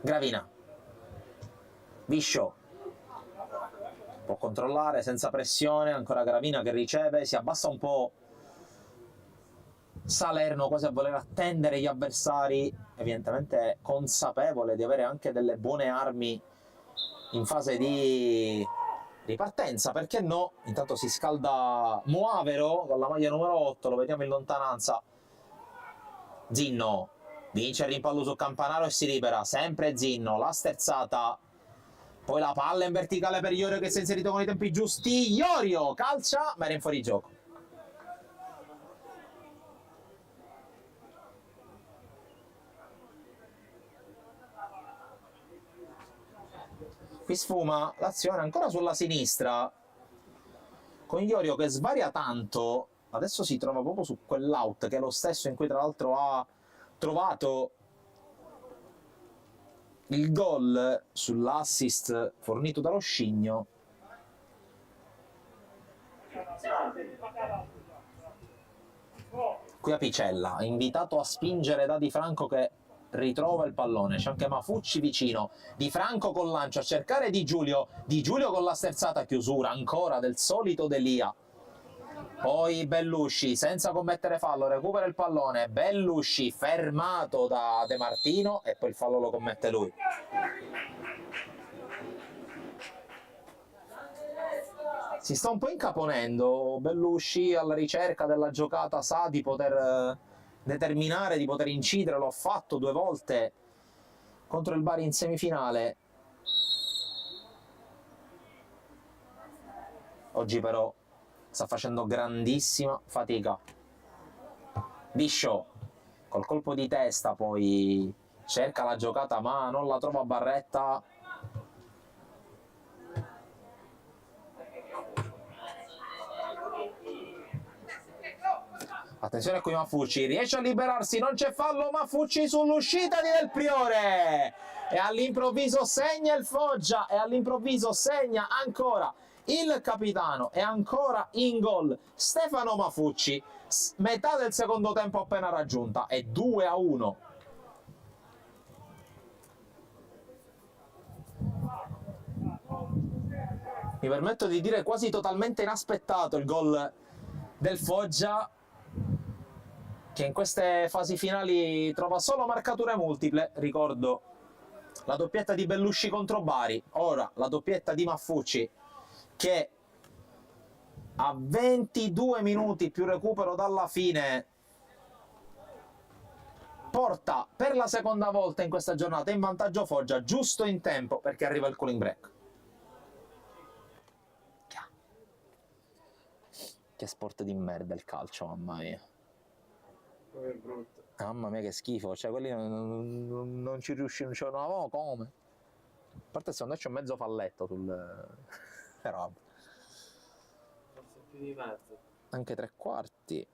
Gravina, Viscio può controllare senza pressione, ancora Gravina che riceve, si abbassa un po' Salerno, quasi a voler attendere gli avversari, evidentemente consapevole di avere anche delle buone armi in fase di ripartenza, perché no? Intanto si scalda Moavero con la maglia numero 8, lo vediamo in lontananza. Zinno vince il rimpallo su Campanaro e si libera, sempre Zinno, la sterzata, poi la palla in verticale per Iorio che si è inserito con i tempi giusti, Iorio calcia ma era in fuorigioco. Qui sfuma l'azione ancora sulla sinistra con Iorio che svaria tanto, adesso si trova proprio su quell'out che è lo stesso in cui tra l'altro ha trovato il gol sull'assist fornito dallo Scigno. Qui a Picella, invitato a spingere da Di Franco che ritrova il pallone, c'è anche Mafucci vicino, Di Franco col lancio a cercare Di Giulio con la sterzata, chiusura ancora del solito Delia, poi Bellusci senza commettere fallo recupera il pallone, Bellusci fermato da De Martino e poi il fallo lo commette lui. Si sta un po' incaponendo Bellusci alla ricerca della giocata, sa di poter determinare, di poter incidere, lo ha fatto 2 volte contro il Bari in semifinale. Oggi però sta facendo grandissima fatica. Viscio col colpo di testa, poi cerca la giocata ma non la trova Barretta. Attenzione qui Mafucci, riesce a liberarsi, non c'è fallo, Mafucci sull'uscita di Del Priore e all'improvviso segna il Foggia e all'improvviso segna ancora il capitano e ancora in gol Stefano Mafucci. Metà del secondo tempo appena raggiunta, è 2-1. Mi permetto di dire quasi totalmente inaspettato il gol del Foggia, che in queste fasi finali trova solo marcature multiple. Ricordo la doppietta di Bellusci contro Bari, ora la doppietta di Mafucci che a 22 minuti più recupero dalla fine porta per la seconda volta in questa giornata in vantaggio Foggia, giusto in tempo perché arriva il cooling break. Che sport di merda il calcio, mamma mia. È brutto. Mamma mia che schifo, cioè quelli non ci riuscivano, cioè, no, come? A parte secondo me c'è un mezzo falletto sul... però Forse più di mezzo. anche 3/4.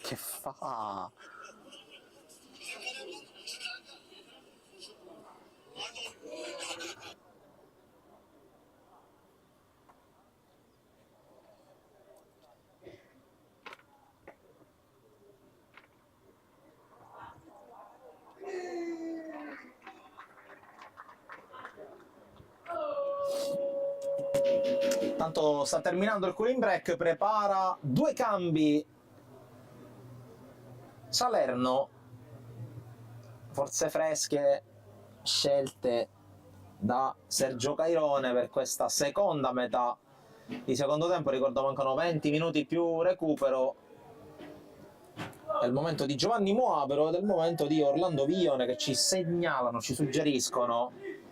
Che fa? Tanto sta terminando il cooling break, prepara 2 cambi Salerno, forze fresche scelte da Sergio Cairone per questa seconda metà di secondo tempo. Ricordo mancano 20 minuti più recupero. È il momento di Giovanni Moavero ed è il momento di Orlando Viglione che ci segnalano, ci suggeriscono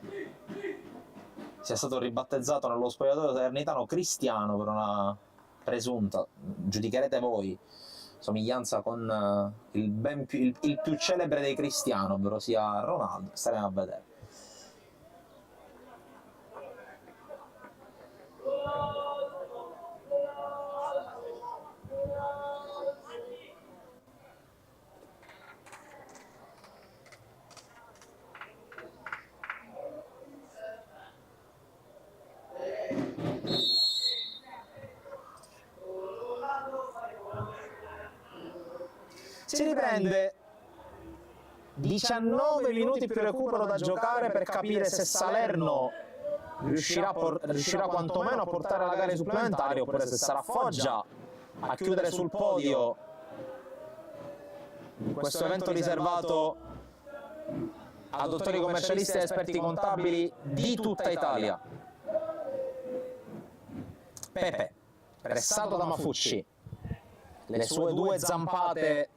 sia stato ribattezzato nello spogliatoio salernitano Cristiano per una presunta, giudicherete voi, somiglianza con il più celebre dei Cristiano, ovvero sia Ronaldo. Staremo a vedere. Si riprende, 19 minuti più recupero da giocare per capire se Salerno riuscirà quantomeno a portare la gara ai supplementari oppure se sarà Foggia a chiudere sul podio questo evento riservato a dottori commercialisti ed esperti contabili di tutta Italia. Pepe, pressato da Mafucci, le sue 2 zampate,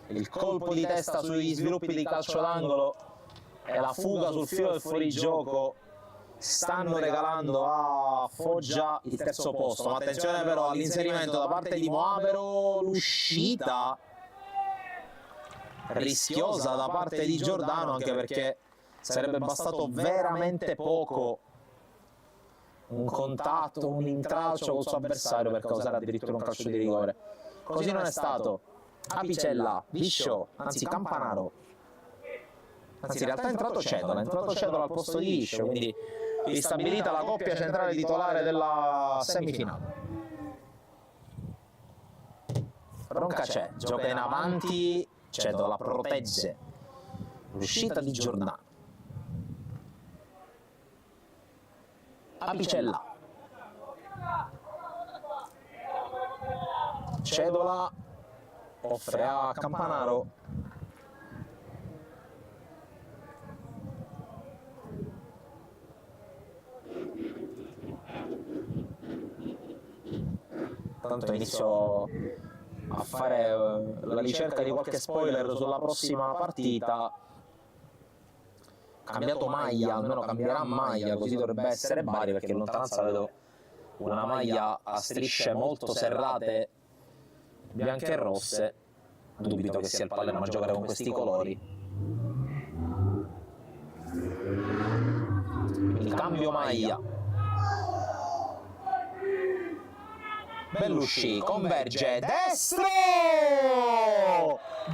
il colpo di testa sugli sviluppi di calcio d'angolo e la fuga sul filo del fuorigioco stanno regalando a Foggia il terzo posto. Ma attenzione però all'inserimento da parte di Moavero, l'uscita rischiosa da parte di Giordano, anche perché sarebbe bastato veramente poco, un contatto, un intralcio col suo avversario per causare addirittura un calcio di rigore. Così non è stato. Apicella, Liscio, anzi Campanaro, anzi in realtà è entrato Cedola al posto di Liscio, quindi ristabilita la coppia centrale titolare della semifinale. Roncacè gioca in avanti, Cedola protegge l'uscita di Giordano. Apicella, Cedola offre a Campanaro, tanto inizio a fare la ricerca di qualche spoiler sulla prossima partita. Cambiato maglia, almeno cambierà maglia, così dovrebbe essere Bari, perché in lontananza vedo una maglia a strisce molto serrate, bianche e rosse. Dubito che sia il Palermo a giocare con questi colori. Il cambio maglia. Bellusci converge, destro!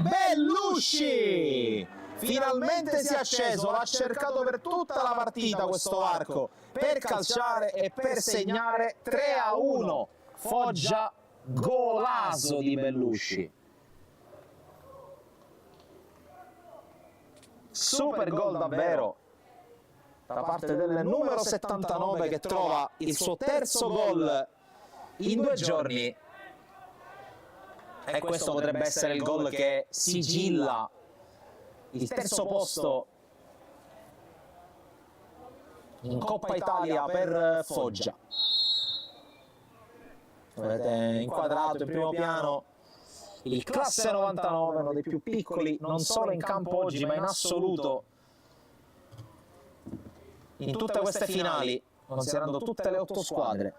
Bellusci! Finalmente si è acceso, l'ha cercato per tutta la partita questo arco, per calciare e per segnare. 3-1. Foggia, golazo di Bellusci. Super gol davvero da parte del numero 79, che trova il suo terzo gol in 2 giorni, e questo potrebbe essere il gol che sigilla il terzo posto in Coppa Italia per Foggia. Avete inquadrato in primo piano il classe 99, uno dei più piccoli non solo in campo oggi ma in assoluto in tutte queste finali, considerando tutte le 8 squadre.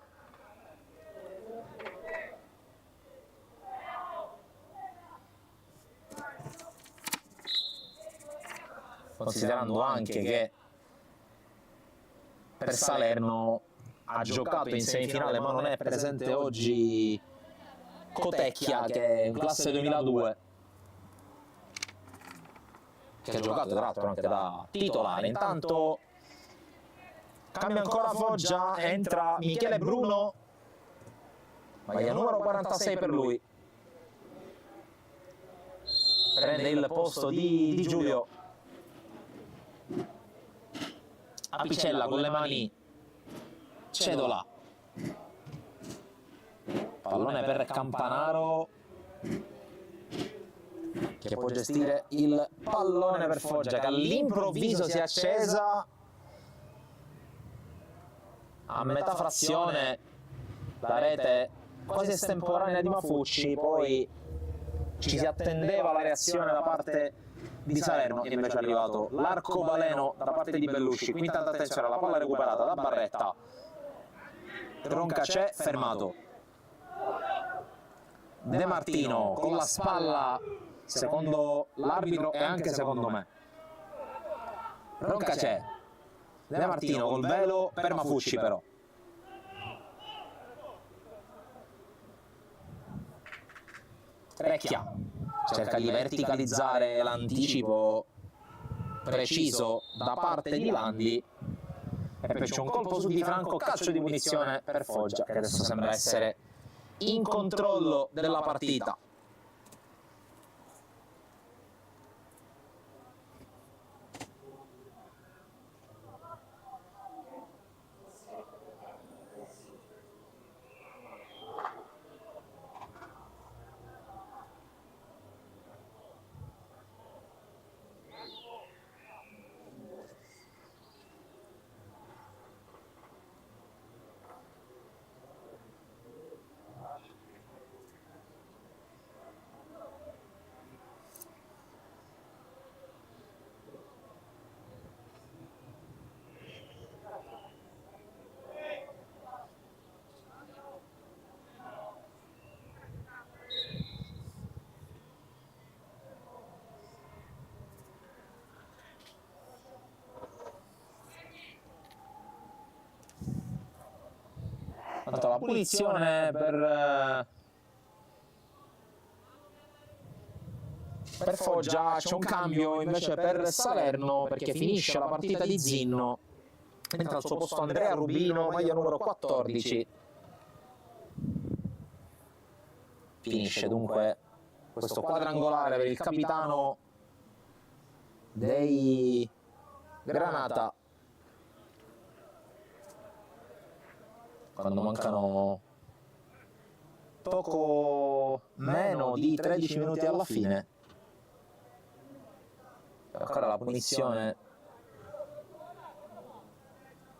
Considerando anche che per Salerno ha giocato in semifinale ma non è presente oggi Cotecchia, che è in classe 2002, che ha giocato tra l'altro anche da titolare. Intanto cambia ancora Foggia, entra Michele Bruno, maglia numero 46 per lui, prende il posto di Giulio. Apicella con le mani, Cedola, Pallone per Campanaro, che può gestire il pallone per Foggia, che all'improvviso si è accesa a metà frazione. La rete quasi estemporanea di Mafucci, poi ci si attendeva la reazione da parte di Salerno, e invece è arrivato l'arcobaleno da parte di Bellusci. Qui tanta attenzione, la palla recuperata da Barretta, Tronca c'è, fermato. De Martino con la spalla, secondo l'arbitro e anche secondo me. Tronca c'è, De Martino col velo per Mafucci però. Recchia cerca di verticalizzare l'anticipo preciso da parte di Landi, e poi c'è un colpo su Di Franco, calcio di punizione per Foggia, che adesso sembra essere in controllo della partita. La punizione per Foggia, c'è un cambio invece per Salerno, perché finisce la partita di Zinno, entra al suo posto Andrea Rubino, maglia numero 14. Finisce dunque questo quadrangolare per il capitano dei Granata, quando mancano poco meno di 13 minuti alla fine. Ancora la punizione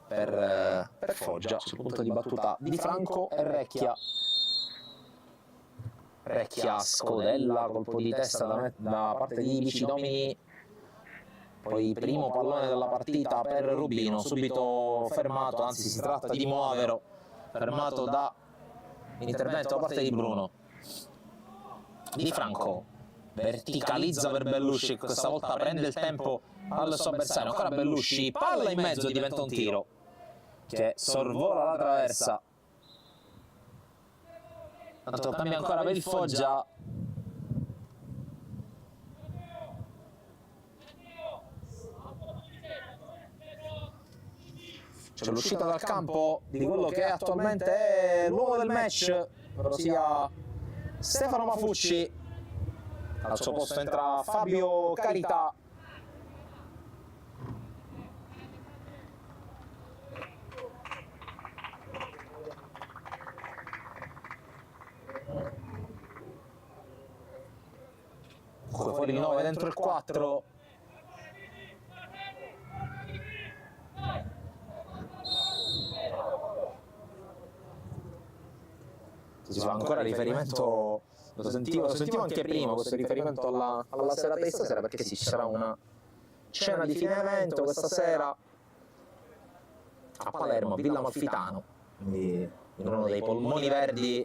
per Foggia sul punto di battuta di Franco e Recchia. Recchia scodella, colpo di testa da parte di Vici Domini, poi primo pallone della partita per Rubino, subito fermato, anzi si tratta di Moavero, fermato da intervento da parte di Bruno. Di Franco verticalizza per Bellusci, questa volta prende il tempo al suo avversario, ancora Bellusci, palla in mezzo, diventa un tiro che sorvola la traversa. Tanto cambia ancora per il Foggia. C'è l'uscita dal campo di quello che attualmente è l'uomo del match, ossia Stefano Mafucci. Al suo posto entra Fabio Carità. Fuori il 9, dentro il 4. Si fa ancora riferimento, lo sentivo anche prima, questo riferimento alla serata di stasera, perché sì, ci sarà una cena di fine evento questa sera a Palermo, a Villa Amalfitano, quindi in uno dei polmoni verdi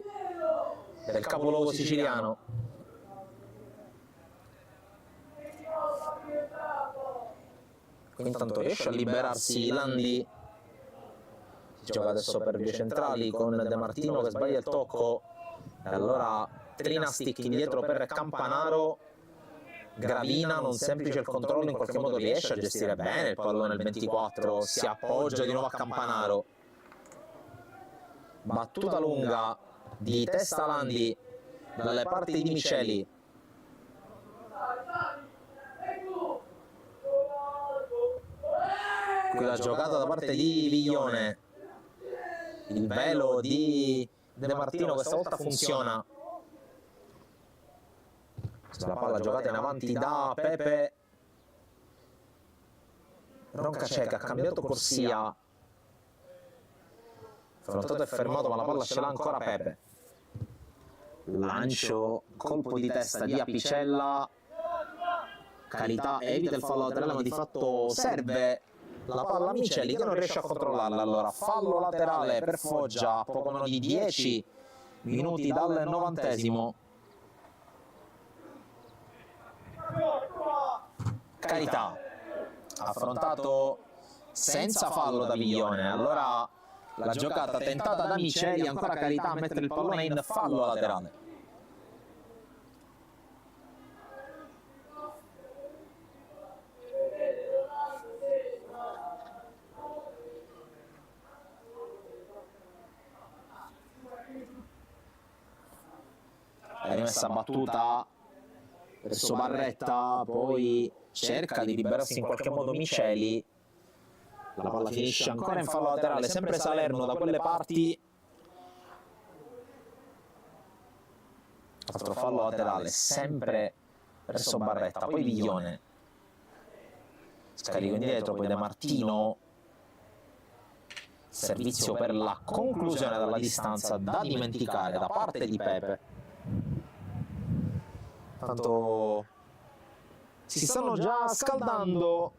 del capoluogo siciliano. Intanto riesce a liberarsi Landi, si gioca adesso per vie centrali con De Martino che sbaglia il tocco, e allora Trinastic indietro per Campanaro. Gravina, non semplice il controllo, in qualche modo riesce a gestire bene il pallone, il 24 si appoggia di nuovo a Campanaro, battuta lunga di testa Landi dalle parti di Miceli. Qui la giocata da parte di Viglione, il velo di De Martino questa volta funziona. La palla giocata in avanti da Pepe. Roncacè che ha cambiato corsia, affrontato e fermato, ma la palla ce l'ha ancora Pepe. Lancio, colpo di testa di Apicella. Carità evita il fallo laterale, ma di fatto serve la palla a Miceli che non riesce a controllarla. Allora fallo laterale per Foggia, poco meno di 10 minuti dal 90°. Carità affrontato senza fallo da Viglione. Allora la giocata tentata da Miceli, ancora Carità a mettere il pallone in fallo laterale. È rimessa battuta verso Barretta, poi cerca di liberarsi in qualche modo Miceli. La palla finisce ancora in fallo laterale, sempre Salerno da quelle parti. Altro fallo laterale, sempre verso Barretta, poi Viglione. Scarico indietro, poi De Martino. Servizio per la conclusione dalla distanza da dimenticare da parte di Pepe. Tanto si stanno già scaldando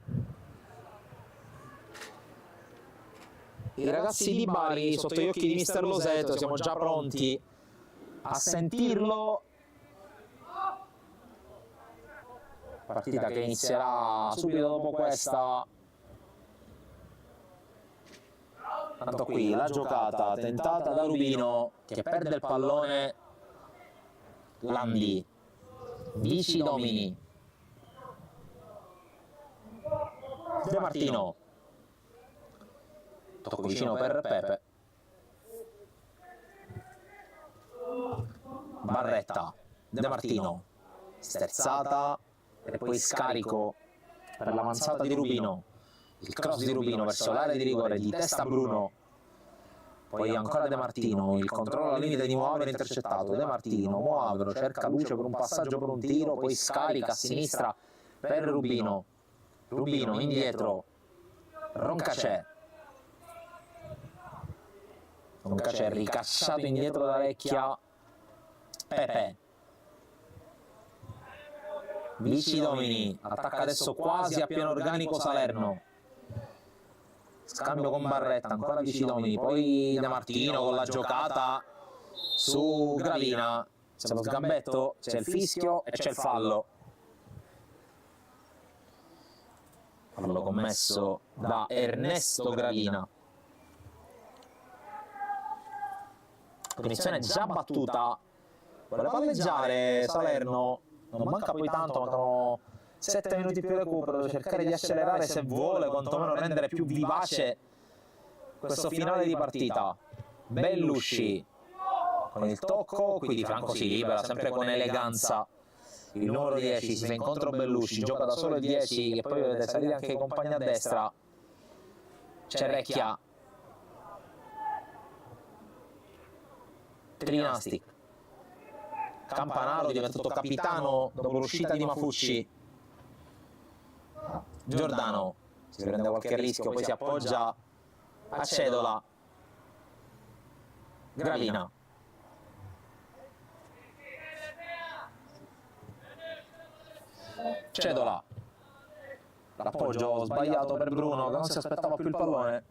i ragazzi di Bari sotto gli occhi di mister Loseto. Siamo già pronti a sentirlo. Partita che inizierà subito dopo questa. Tanto qui la giocata tentata da Rubino che perde il pallone. Landi, Vici Domini, De Martino, tocco vicino per Pepe, Barretta, De Martino, sterzata e poi scarico per l'avanzata di Rubino, il cross di Rubino verso l'area di rigore di testa Bruno. Poi ancora De Martino, il controllo al limite di Moavero intercettato. De Martino, Moavero cerca luce per un passaggio, per un tiro, poi scarica a sinistra per Rubino. Rubino indietro, Roncacè. Roncacè ricacciato indietro da Vecchia. Pepe. Vici Domini, attacca adesso quasi a pieno organico Salerno. Scambio con Barretta, ancora Vici Domini, poi De Martino con la giocata su Gravina. C'è lo sgambetto, c'è il fischio e c'è il fallo. Fallo commesso da Ernesto Gravina. Punizione già battuta. Vuole palleggiare Salerno, non manca poi tanto, mancano 7 minuti più recupero, cercare di accelerare se vuole, quantomeno rendere più vivace questo finale di partita. Bellusci con il tocco, qui Di Franco si libera sempre con eleganza. Il numero 10 si fa incontro Bellusci, gioca da solo il 10 che poi vede salire anche i compagni a destra. Cerrecchia, Trinasti, Campanaro diventato capitano dopo l'uscita di Mafucci. Giordano si prende qualche rischio, poi si appoggia a Cedola. Gravina, Cedola, l'appoggio sbagliato per Bruno che non si aspettava più il pallone.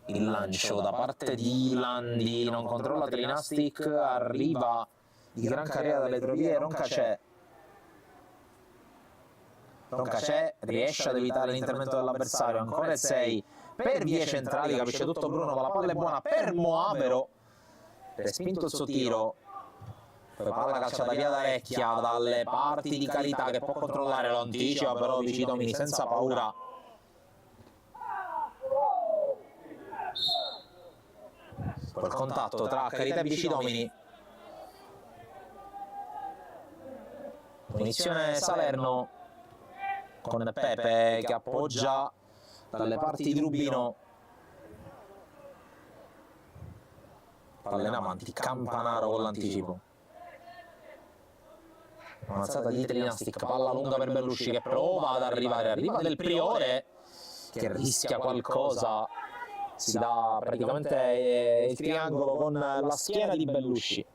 Il lancio da parte di Landi, non controlla Trinastic, arriva di gran carriera dalle trovie Roncacè. Roncacè riesce ad evitare l'intervento dell'avversario, ancora il 6 per vie centrali, capisce tutto Bruno, ma la palla è buona per Moavero, respinto il suo tiro, poi palla calciata via da Vecchia dalle parti di Carità che può controllare, lo anticipa però Vici Domini senza paura. Poi il contatto tra Carità e Vici Domini. Punizione Salerno con Pepe che appoggia dalle parti di Rubino, palla in avanti, Campanaro con l'anticipo, un'alzata di Trinastic, palla lunga per Bellusci che prova ad arriva Del Priore che rischia qualcosa, si dà praticamente il triangolo con la schiena di Bellusci.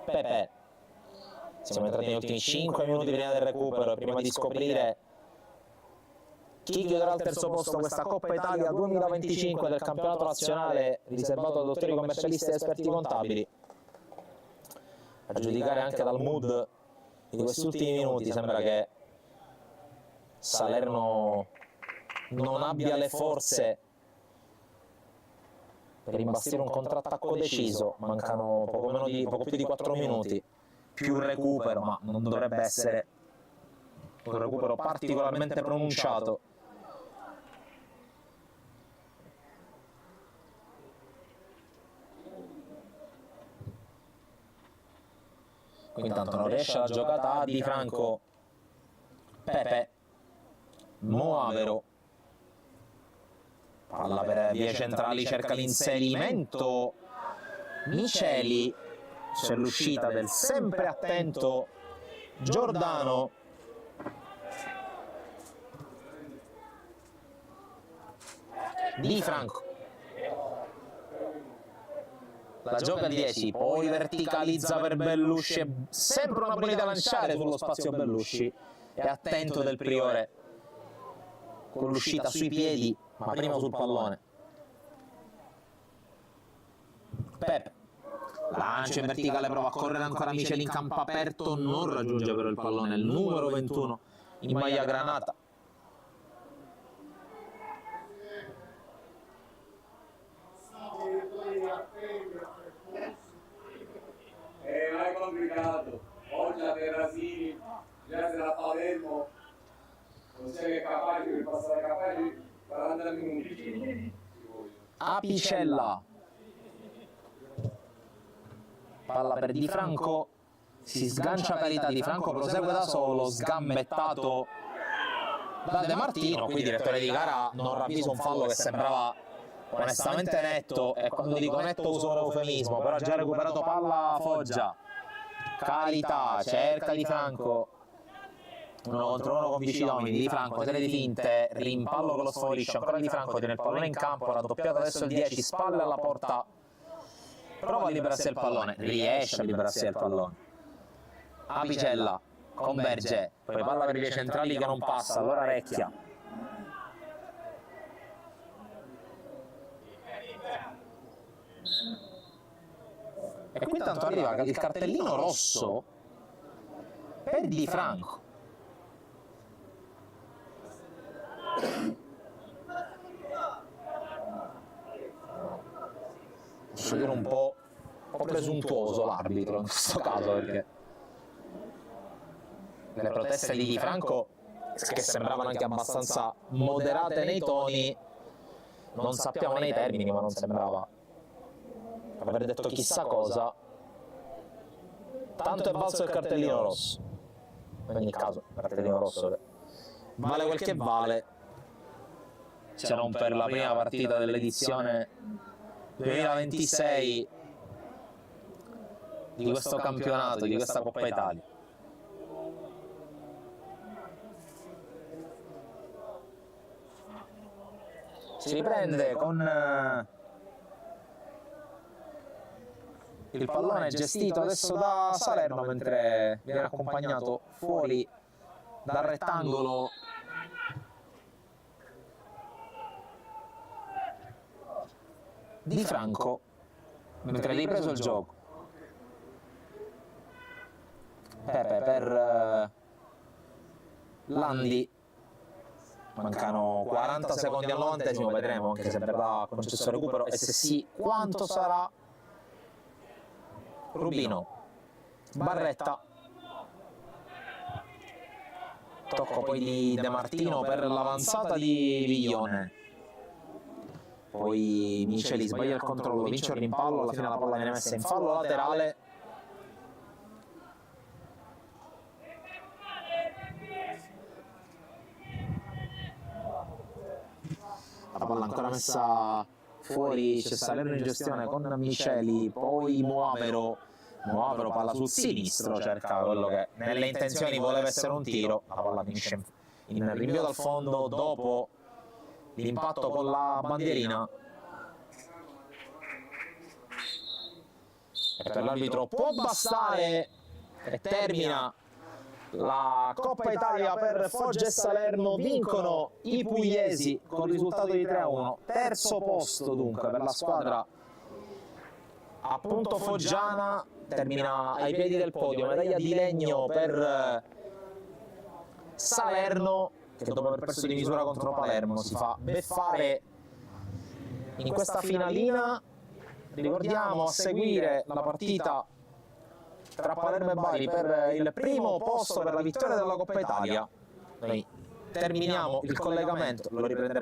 Pepe, siamo entrati negli ultimi 5 minuti prima del recupero, prima di scoprire chi chiuderà al terzo posto questa Coppa Italia 2025 del campionato nazionale riservato a dottori commercialisti ed esperti contabili. A giudicare anche dal mood di questi ultimi minuti sembra che Salerno non abbia le forze per imbastire un contrattacco deciso. Mancano poco più di 4 minuti, più recupero, ma non dovrebbe essere un recupero particolarmente pronunciato. Qui intanto non riesce la giocata Di Franco, Pepe, Moavero, palla per vie centrali, cerca l'inserimento, Miceli, c'è l'uscita del sempre attento Giordano, Di Franco, la gioca a 10, poi verticalizza per Bellusci, è sempre una bonita lanciare sullo spazio Bellusci, è attento Del Priore con l'uscita sui piedi, ma prima sul pallone. Pepe, lancia in verticale, prova a correre ancora Miceli in campo aperto, non raggiunge però il pallone, il numero 21 in maglia granata. Non è complicato, oggi a Terrasini, già se la Palermo, non sei che è capace per passare capace 40 minuti. Apicella, palla per Di Franco, si sgancia Carità, Di Franco prosegue da solo, sgambettato da De Martino, qui direttore di gara non ravvisa un fallo che sembrava onestamente netto, e quando dico netto uso un eufemismo, però ha già recuperato palla Foggia. Carità, cerca Di Franco, 1 contro 1 con Bicidomini, Di Franco, serie di finte, rimpallo che lo sfavorisce, ancora Di Franco tiene il pallone in campo, raddoppiato adesso il 10, spalle alla porta, prova a liberarsi del pallone, riesce a liberarsi del pallone. Apicella converge, poi palla per i centrali che non passa, allora Recchia. E qui intanto arriva il cartellino rosso per Di Franco. Posso dire un po' presuntuoso l'arbitro in questo caso, perché le proteste di Franco, che sembravano anche abbastanza moderate nei toni, non sappiamo nei termini, ma non sembrava aver detto chissà cosa. Tanto è valso il cartellino rosso, in ogni caso il cartellino rosso vale quel che vale, se non per la prima partita dell'edizione 2026 di questo campionato, di questa Coppa Italia. Si riprende con il pallone gestito adesso da Salerno, mentre viene accompagnato fuori dal rettangolo Di Franco, mentre ha ripreso il gioco. Pepe per Landi, mancano 40 secondi al 90°, vedremo anche se verrà concesso il recupero e se sì quanto sarà. Rubino, Barretta, tocco poi di De Martino per l'avanzata di Viglione, poi Miceli sbaglia il controllo, vince il rimpallo, alla fine la palla viene messa in fallo laterale. palla ancora messa fuori, c'è Salerno in gestione con Miceli, poi Moavero, palla sul sinistro, cerca quello che nelle intenzioni voleva essere un tiro, la palla finisce in rinvio dal fondo dopo l'impatto con la bandierina. E per l'arbitro può bastare e termina la Coppa Italia per Foggia e Salerno. Vincono i pugliesi con risultato di 3-1, terzo posto dunque per la squadra appunto foggiana, termina ai piedi del podio, medaglia di legno per Salerno che dopo aver perso di misura contro Palermo si fa beffare in questa finalina. Ricordiamo a seguire la partita tra Palermo e Bari per il primo posto per la vittoria della Coppa Italia. Noi terminiamo il collegamento, lo riprenderemo